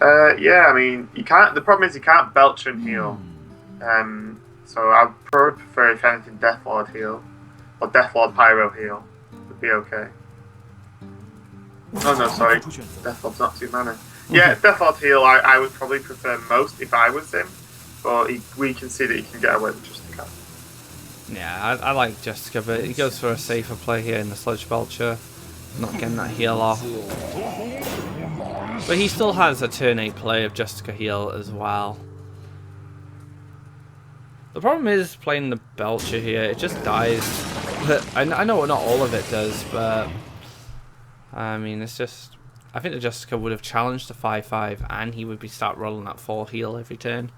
Yeah, I mean, you can't. The problem is you can't Belcher and heal. So I'd probably prefer, if anything, Deathlord heal or Deathlord Pyro heal would be okay. Oh no, sorry, Deathlord's not 2 mana. Yeah, Deathlord heal I would probably prefer most if I was him, but we can see that he can get away with Justica. Yeah, I like Justica, but he goes for a safer play here in the Sludge Belcher, not getting that heal off. But he still has a turn 8 play of Justica heal as well. The problem is playing the Belcher here, it just dies. I know not all of it does, but I mean, it's just... I think the Justica would have challenged the 5-5 and he would start rolling that 4 heal every turn.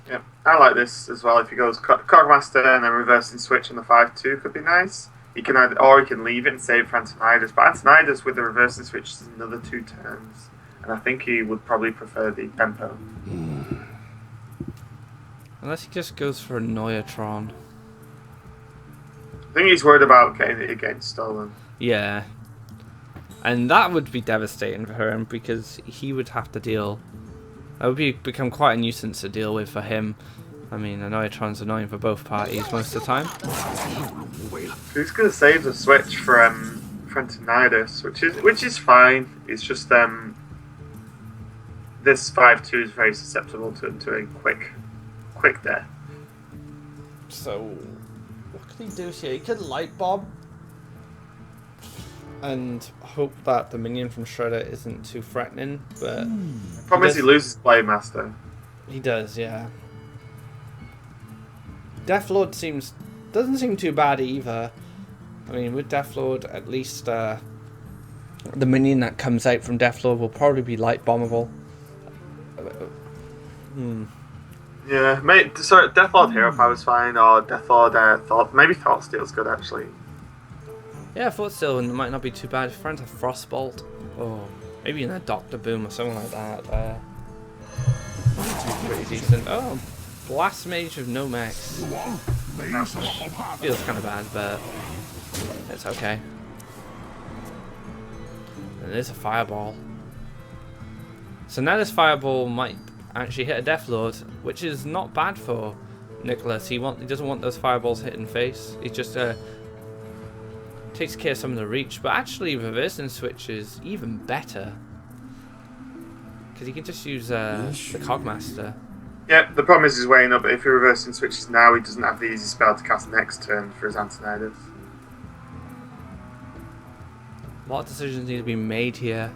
Yep, I like this as well. If he goes Cogmaster and then reversing switch on the 5-2 could be nice. He can or he can leave it and save for Antonidas. But Antonidas with the reversing switch is another 2 turns, and I think he would probably prefer the tempo. Unless he just goes for a Neutron. I think he's worried about getting it again stolen. Yeah, and that would be devastating for him because he would have to deal. That would become quite a nuisance to deal with for him. I mean, a Neutron's annoying for both parties most of the time. He's going to save the switch for Antonidas, which is fine. It's just this 5-2 is very susceptible to a quick death. So, what could he do here? He could Light Bomb and hope that the minion from Shredder isn't too threatening, but... The problem is he loses Blade Master. He does, yeah. Deathlord doesn't seem too bad either. I mean, with Deathlord, at least the minion that comes out from Deathlord will probably be Light Bombable. Yeah, so Deathlord Hero Power is fine, or Deathlord Thought. Maybe Thought Steel's good actually. Yeah, Thought Steel might not be too bad. If friends have Frostbolt, or maybe in a Dr. Boom or something like that. Pretty decent. Oh, Blast Mage with no max. Feels kind of bad, but it's okay. And there's a Fireball. So now this Fireball might actually hit a Deathlord, which is not bad for Nicholas. He doesn't want those Fireballs hitting face. He just takes care of some of the reach, but actually reversing switch is even better because he can just use the Cogmaster. Yeah, the problem is he's weighing up. If he reversing switches now, he doesn't have the easy spell to cast next turn for his Antonidas. A lot of decisions need to be made here.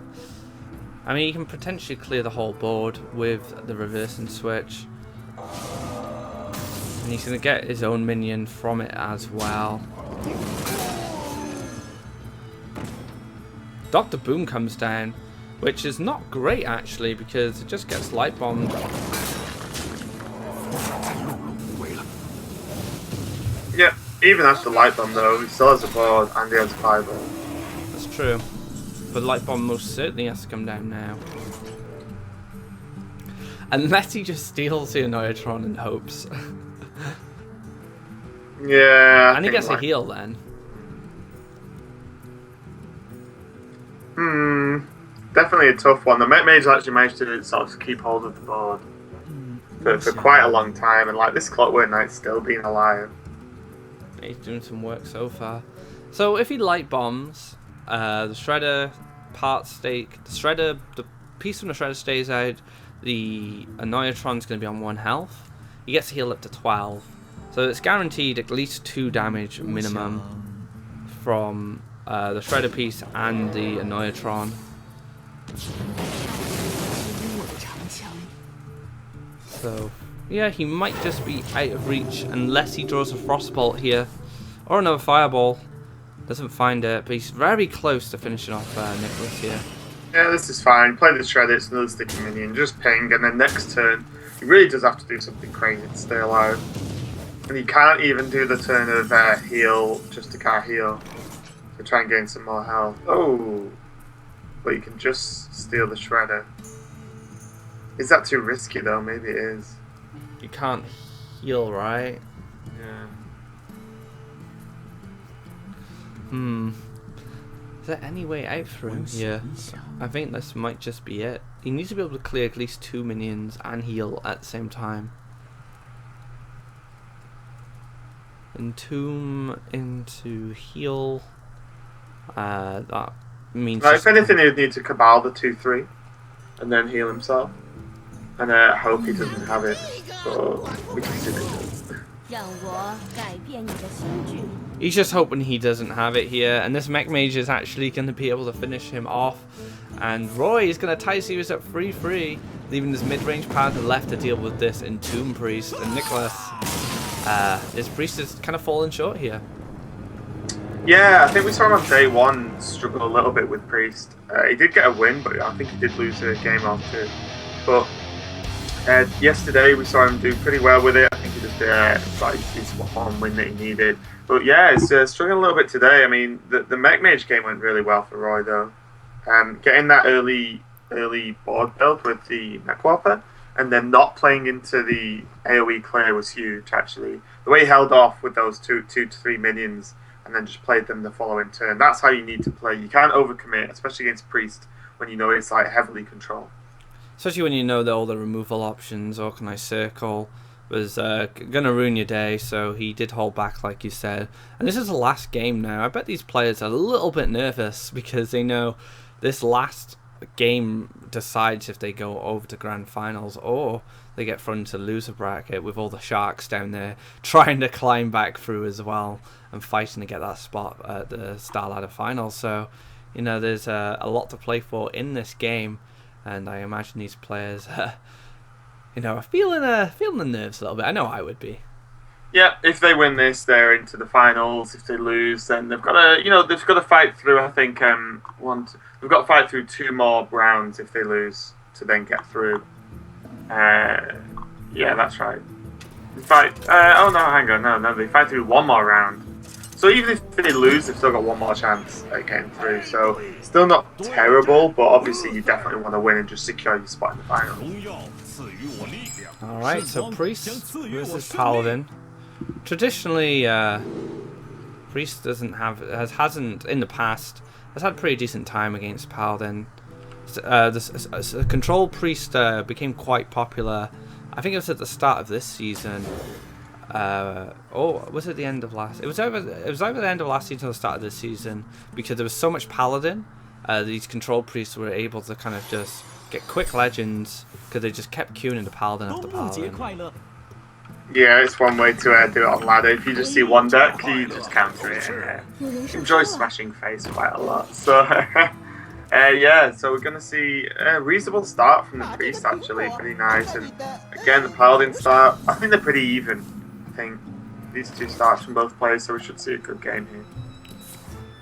I mean, he can potentially clear the whole board with the reversing switch, and he's going to get his own minion from it as well. Dr. Boom comes down, which is not great actually because it just gets light bombed. Yeah, even after light bomb though, he still has a board and he has a fireball. That's true, but light bomb most certainly has to come down now. Unless he just steals the Neutron and hopes. Yeah, and he gets a heal then. Definitely a tough one. The Mage actually managed to sort of keep hold of the board for quite a long time, and like this Clockwork Knight's still being alive. He's doing some work so far. So if he light bombs, the Shredder part stay. The piece from the Shredder stays out. The Annoyatron's going to be on 1 health. He gets to heal up to 12. So it's guaranteed at least 2 damage minimum from the Shredder piece and the Annoyatron. So, yeah, he might just be out of reach unless he draws a Frostbolt here. Or another Fireball. Doesn't find it, but he's very close to finishing off Nicholas here. Yeah, this is fine. Play the Shredder, it's another sticky minion. Just ping, and then next turn, he really does have to do something crazy to stay alive. And he can't even do the turn of heal, just to can't heal. To try and gain some more health. Oh! But you can just steal the Shredder. Is that too risky though? Maybe it is. You can't heal, right? Yeah. Is there any way out for him here? I think this might just be it. He needs to be able to clear at least 2 minions and heal at the same time. Entomb into heal. That means... If anything, he would need to Cabal the 2-3 and then heal himself. And I hope he doesn't have it, but we can see that he does. He's just hoping he doesn't have it here, and this Mech Mage is actually going to be able to finish him off. And Roy is going to tie Sirius up 3-3, leaving his mid-range path left to deal with this Entomb Priest. And Nicholas, his Priest is kind of falling short here. Yeah, I think we saw him on day 1 struggle a little bit with Priest. He did get a win, but I think he did lose a game or 2. But yesterday we saw him do pretty well with it. I think he just got his one win that he needed. But yeah, it's struggling a little bit today. I mean, the Mech Mage game went really well for Roy though. Getting that early board build with the Mech Warper and then not playing into the AoE clear was huge actually. The way he held off with those 2 to 3 minions and then just played them the following turn. That's how you need to play. You can't overcommit, especially against Priest when you know it's like heavily controlled. Especially when you know that all the removal options, Organized Circle, was going to ruin your day, so he did hold back, like you said. And this is the last game now. I bet these players are a little bit nervous because they know this last game decides if they go over to Grand Finals or they get thrown into the loser bracket with all the Sharks down there trying to climb back through as well and fighting to get that spot at the StarLadder Finals. So, you know, there's a lot to play for in this game. And I imagine these players, you know, are feeling the nerves a little bit. I know I would be. Yeah, if they win this, they're into the finals. If they lose, then they've got to fight through. I think they've got to fight through 2 more rounds if they lose to then get through. Yeah, that's right. They fight. Oh no, hang on, no, they fight through 1 more round. So even if they lose, they've still got 1 more chance at getting through. So still not terrible, but obviously you definitely want to win and just secure your spot in the final. Alright, so Priest versus Paladin. Traditionally, Priest hasn't in the past has had pretty decent time against Paladin. The Control Priest became quite popular. I think it was at the start of this season. Was it the end of last? It was either the end of last season or the start of this season because there was so much Paladin. These Control Priests were able to kind of just get quick legends because they just kept queuing into Paladin after Paladin. Yeah, it's one way to do it on ladder. If you just see one deck, you just counter it and enjoy smashing face quite a lot. So yeah, so we're going to see a reasonable start from the Priest actually, pretty nice. And again, the Paladin start, I think they're pretty even. I think these 2 starts from both players, so we should see a good game here.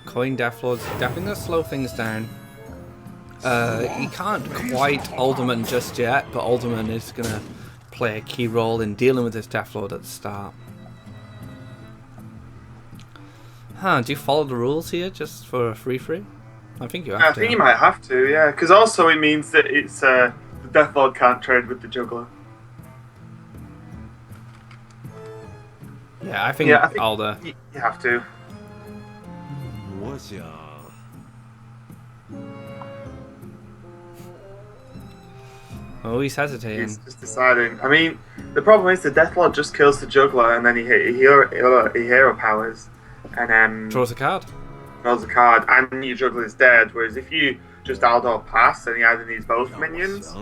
Coin Deathlord's definitely going to slow things down. He can't quite Alderman just yet, but Alderman is going to play a key role in dealing with this Deathlord at the start. Do you follow the rules here just for a free? I think you have to. I think you might have to, yeah, because also it means that it's the Deathlord can't trade with the Juggler. Yeah, I think Alder. You have to. Oh, he's hesitating. He's just deciding. I mean, the problem is the Deathlord just kills the Juggler and then he hero powers and draws a card. Draws a card and your Juggler is dead. Whereas if you just Aldor pass, and he either needs both minions,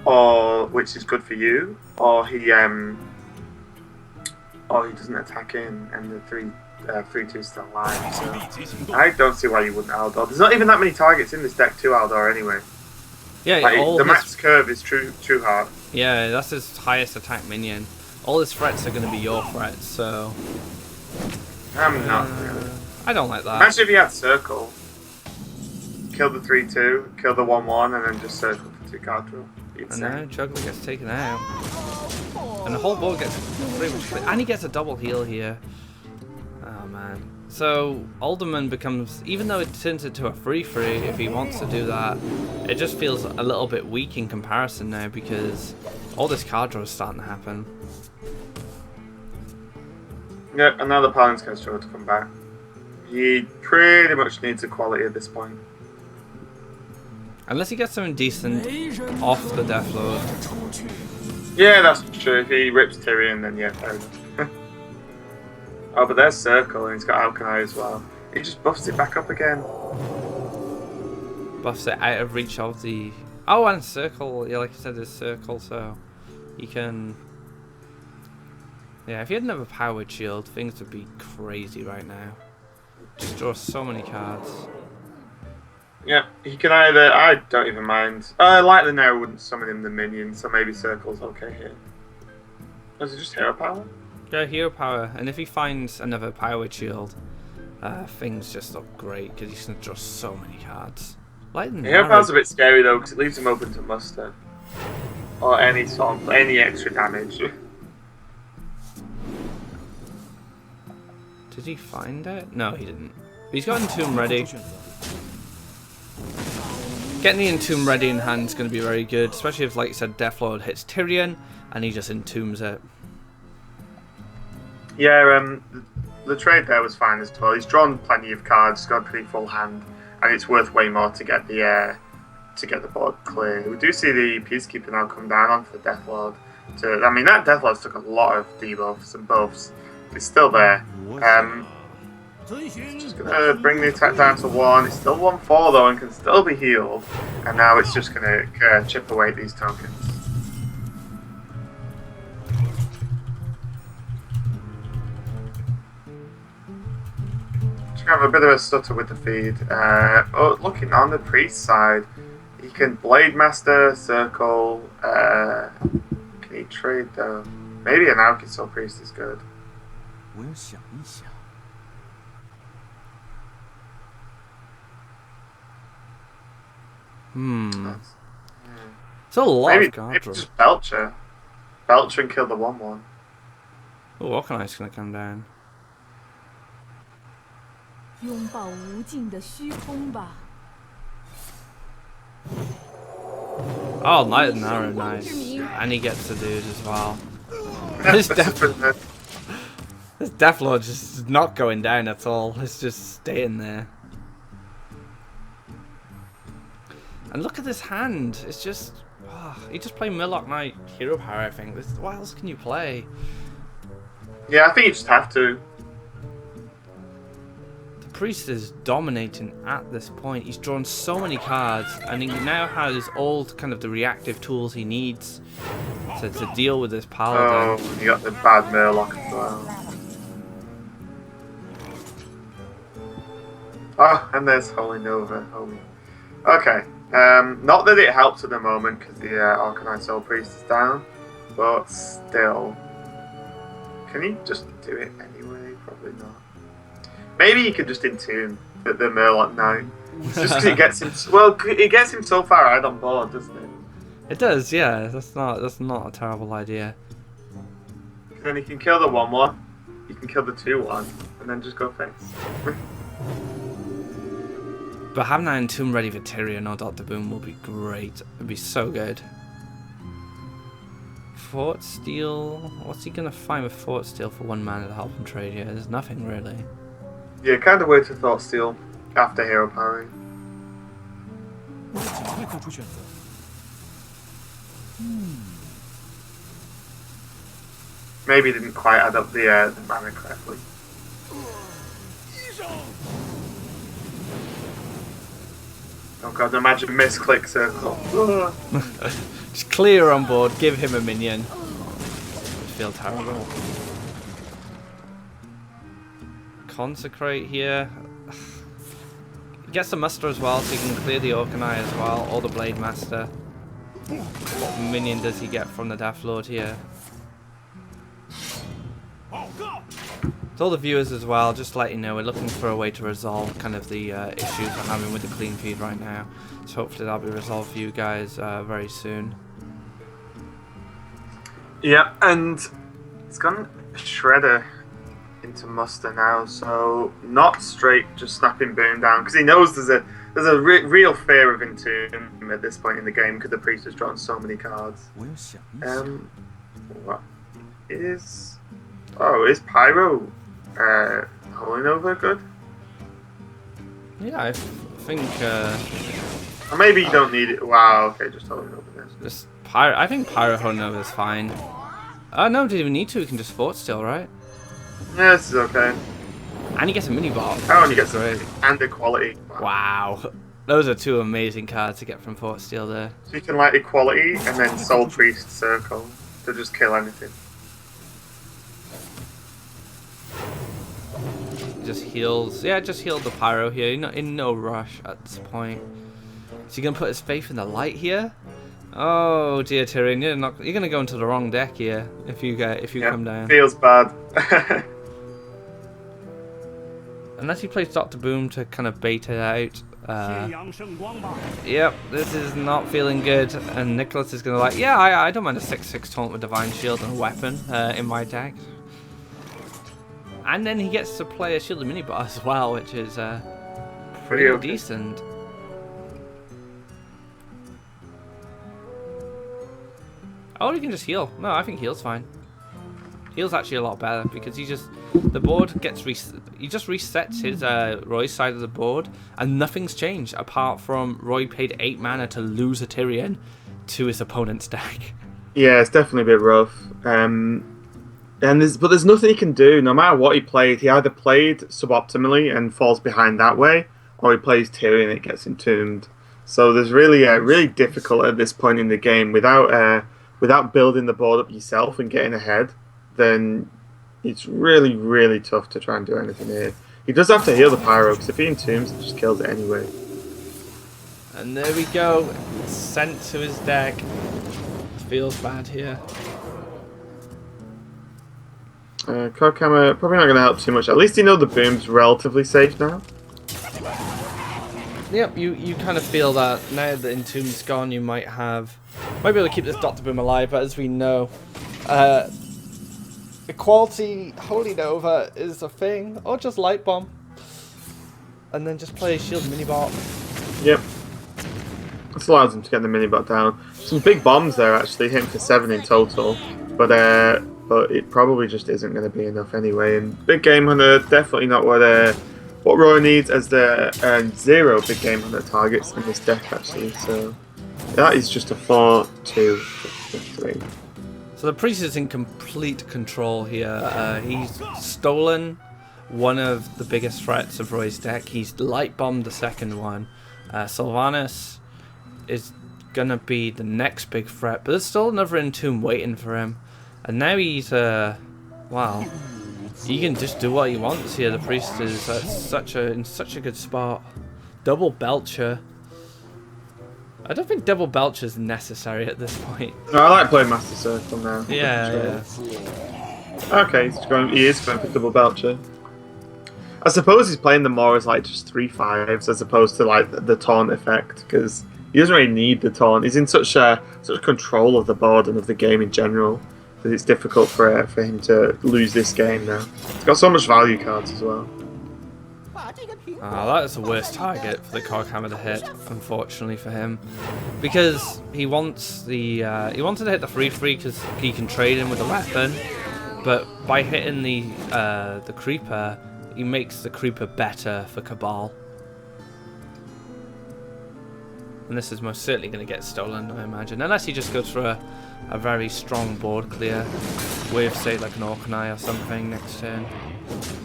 or which is good for you, or he doesn't attack in, and the 3/2 still alive. So I don't see why you wouldn't Aldor. There's not even that many targets in this deck to Aldor anyway. Yeah, like, the max curve is True Heart. Yeah, that's his highest attack minion. All his threats are going to be your threats, so... I'm not really. I don't like that. Imagine if he had Circle. Kill the 3/2, kill the 1/1, and then just Circle for 2 card draw. And now Juggler gets taken out. And the whole board gets pretty much... And he gets a double heal here. Oh, man. So, Alderman becomes... Even though it turns into a 3/3, if he wants to do that, it just feels a little bit weak in comparison now, because all this card draw is starting to happen. Yep, and now the Paladin's going to struggle to come back. He pretty much needs equality at this point. Unless he gets something decent off the Deathload. Yeah, that's true. If he rips Tyrion, then yeah, fair enough. Oh, but there's Circle, and he's got Alchemy as well. He just buffs it back up again. Buffs it out of reach of the... Oh, and Circle. Yeah, like you said, there's Circle, so he can... Yeah, if he had another Powered Shield, things would be crazy right now. Just draw so many cards. Yeah, he can either... I don't even mind. Likely now wouldn't summon him the minion, so maybe Circle's okay here. Is it just Hero Power? Yeah, Hero Power. And if he finds another Powered Shield, things just look great, because he's going to draw so many cards. Hero Power's a bit scary though, because it leaves him open to muster. Or any extra damage. Did he find it? No, he didn't. He's got Entomb ready. Getting the Entomb ready in hand is going to be very good, especially if, like you said, Deathlord hits Tyrion and he just entombs it. Yeah, the trade there was fine as well. He's drawn plenty of cards, got a pretty full hand, and it's worth way more to get the board clear. We do see the Peacekeeper now come down onto the Deathlord. I mean, that Deathlord took a lot of debuffs and buffs. It's still there. Just gonna bring the attack down to 1. It's still 1/4 though, and can still be healed. And now it's just gonna chip away these tokens. Just gonna have a bit of a stutter with the feed. Looking on the priest side, he can Blade Master, Circle. Can he trade though? Maybe an Alchemy Priest is good. It's a lot maybe, of card maybe draw. just Belcher. Belcher and kill the 1/1. Oh, Orkanite's gonna come down. Oh, Light and Arrow, nice. And he gets the dude as well. This Deathlord just is not going down at all. It's just staying there. And look at this hand. It's just... Oh, you just play Murloc Knight Hero Power, I think. What else can you play? Yeah, I think you just have to. The Priest is dominating at this point. He's drawn so many cards, and he now has all kind of the reactive tools he needs to deal with this Paladin. Oh, you got the bad Murloc as well. Oh, and there's Holy Nova. Okay. Not that it helps at the moment because the Arcanite Soul Priest is down, but still. Can he just do it anyway? Probably not. Maybe he could just entomb the Murloc Knight. Just because it gets him. Well, it gets him so far out on board, doesn't it? It does, yeah. That's not a terrible idea. Then he can kill the 1/1. He can kill the 2/1, and then just go face. But having that Entomb ready for Tyrion or Dr. Boom will be great. It'd be so good. Fort Steel. What's he gonna find with Fort Steel for 1 mana to help him trade here? There's nothing really. Yeah, kind of wait to Thought Steel after Hero Powering. Maybe didn't quite add up the mana correctly. Oh god, imagine misclick circle. Just clear on board, give him a minion. Would feel terrible. Consecrate here. He gets the muster as well, so he can clear the Orkanai as well, or the Blade Master. What minion does he get from the Death Lord here? To all the viewers as well, just to let you know, we're looking for a way to resolve kind of the issues we're having with the clean feed right now. So hopefully that'll be resolved for you guys very soon. Yeah, and it's gone Shredder into muster now, so not straight just snapping Boom down, because he knows there's a real fear of Entomb at this point in the game, because the priest has drawn so many cards. What is... Oh, is Pyro Holy Nova good? Yeah, I think... or maybe you don't need it. Wow, okay, just Holy Nova this. I think Pyro Holy Nova is fine. No, don't even need to, we can just Fort Still, right? Yeah, this is okay. And he gets a mini bot. Oh, and he gets great. And equality. Wow. Those are two amazing cards to get from Fort Steel there. So you can like equality and then Soul Priest Circle to just kill anything. Just heals. Yeah, just healed the Pyro here. You're not in no rush at this point. Is he gonna put his faith in the light here? Oh dear, Tyrion, you're gonna go into the wrong deck here if you come down. Feels bad. Unless he plays Dr. Boom to kind of bait it out. Yep, this is not feeling good. And Nicholas is gonna like, yeah, I don't mind a 6/6 taunt with Divine Shield and a weapon in my deck. And then he gets to play a Shielded Minibot as well, which is pretty okay. decent. Oh, he can just heal. No, I think heal's fine. Heal's actually a lot better because the board gets he just resets his Roy's side of the board and nothing's changed apart from Roy paid 8 mana to lose a Tyrion to his opponent's deck. Yeah, it's definitely a bit rough. But there's nothing he can do. No matter what he played, he either played suboptimally and falls behind that way, or he plays Tyrion and it gets entombed. So there's really difficult at this point in the game without building the board up yourself and getting ahead. Then it's really tough to try and do anything here. He does have to heal the Pyro, because if he entombs, it just kills it anyway. And there we go, sent to his deck. Feels bad here. Codcamera probably not going to help too much. At least you know the Boom's relatively safe now. Yep, you kind of feel that now that Entombed's gone, you might be able to keep this Dr. Boom alive, but as we know, Equality Holy Nova is a thing, or just Light Bomb. And then just play Shield Minibot. Yep. This allows him to get the Minibot down. Some big bombs there actually, hitting for 7 in total. But it probably just isn't going to be enough anyway. And Big Game Hunter, definitely not what Roy needs as the 0 Big Game Hunter targets in this deck actually. So that is just a 4-2-3. So the priest is in complete control here. He's stolen one of the biggest threats of Roy's deck. He's light bombed the second one. Sylvanas is gonna be the next big threat, but there's still another Entomb waiting for him. And now he's wow. He can just do what he wants here. The priest is in such a good spot. Double Belcher. I don't think Double Belcher is necessary at this point. No, I like playing Master Circle now. Yeah. Okay, he is going for Double Belcher. I suppose he's playing them more as like just 3/5s as opposed to like the taunt effect, because he doesn't really need the taunt. He's in such control of the board and of the game in general that it's difficult for him to lose this game now. He's got so much value cards as well. That is the worst target for the Coghammer to hit, unfortunately for him, because he wanted to hit the 3/3 because he can trade him with a weapon, but by hitting the Creeper, he makes the Creeper better for Cabal. And this is most certainly going to get stolen, I imagine, unless he just goes for a very strong board clear with, say, like an Orkanai or something next turn.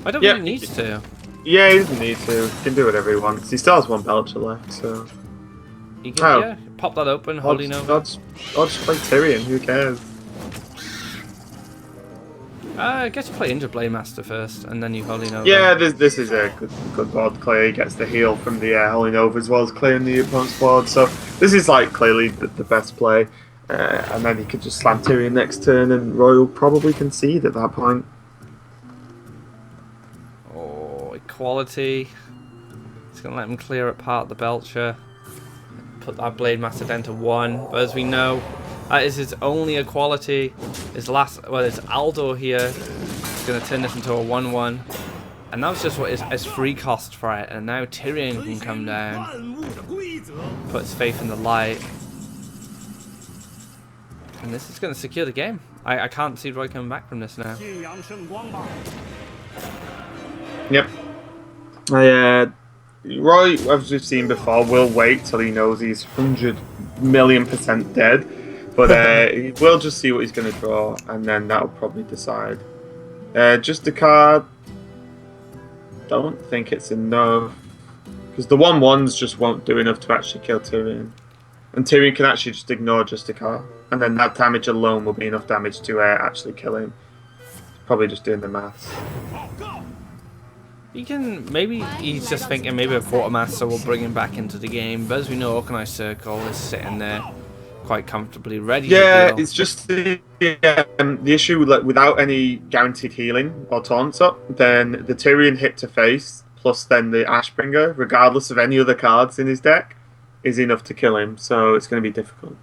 I don't think he needs to. Yeah, he doesn't need to. He can do whatever he wants. He still has 1 Belcher left, so... You can Oh. yeah, pop that open, Holy Nova. I'll just play Tyrion, who cares? I guess you play Injured Blade Master first, and then you Holy Nova. Yeah, this is a good board. Clay gets the heal from the Holy Nova as well as clearing the opponent's board. So this is like clearly the best play. And then he could just slam Tyrion next turn, and Roy will probably concede at that point. Oh, equality. It's going to let him clear apart the Belcher. Put that Blade Master down to 1. But as we know, that is his only equality. His last, well, it's Aldor here. He's going to turn this into a 1-1. And that was just what his free cost for it. And now Tyrion can come down. Puts faith in the light. And this is going to secure the game. I can't see Roy coming back from this now. Yep. Roy, as we've seen before, will wait till he knows he's 100,000,000% dead. But he will just see what he's going to draw, and then that'll probably decide. Just a card. Don't think it's enough. Because the 1/1s just won't do enough to actually kill Tyrion. And Tyrion can actually just ignore just a card. And then that damage alone will be enough damage to actually kill him. Probably just doing the maths. You can, maybe he's just thinking maybe a Quartermaster will bring him back into the game. But as we know, Organized Circle is sitting there quite comfortably ready to deal. It's just the issue without any guaranteed healing or taunts up, then the Tyrion hit to face, plus then the Ashbringer, regardless of any other cards in his deck, is enough to kill him. So it's going to be difficult.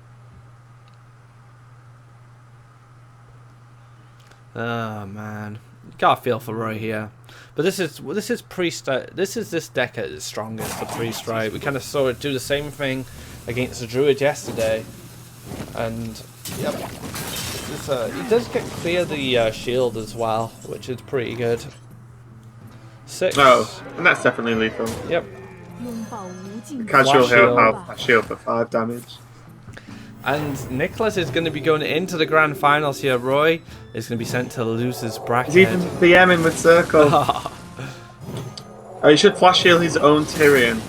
Oh man, got a feel for Roy here, but this is Priest. This is this deck at its strongest. The Priest, right? We kind of saw it do the same thing against the Druid yesterday, and yep, he does get clear the shield as well, which is pretty good. 6. Oh, and that's definitely lethal. Yep. Casual Flash heal, shield. a shield for 5 damage. And Nicholas is going to be going into the grand finals here. Roy is going to be sent to losers bracket. He's even PMing with Circle. He should flash heal his own Tyrion.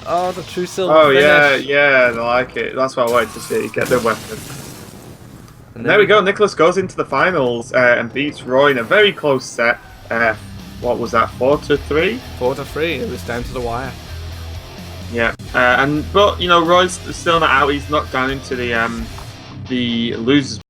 Oh, the true silver Yeah, finish. I like it. That's what I wanted to see. Get the weapon. And there we go. Nicholas goes into the finals and beats Roy in a very close set. What was that? 4-3. 4-3. It was down to the wire. Yeah, but you know Roy's still not out. He's knocked down into the losers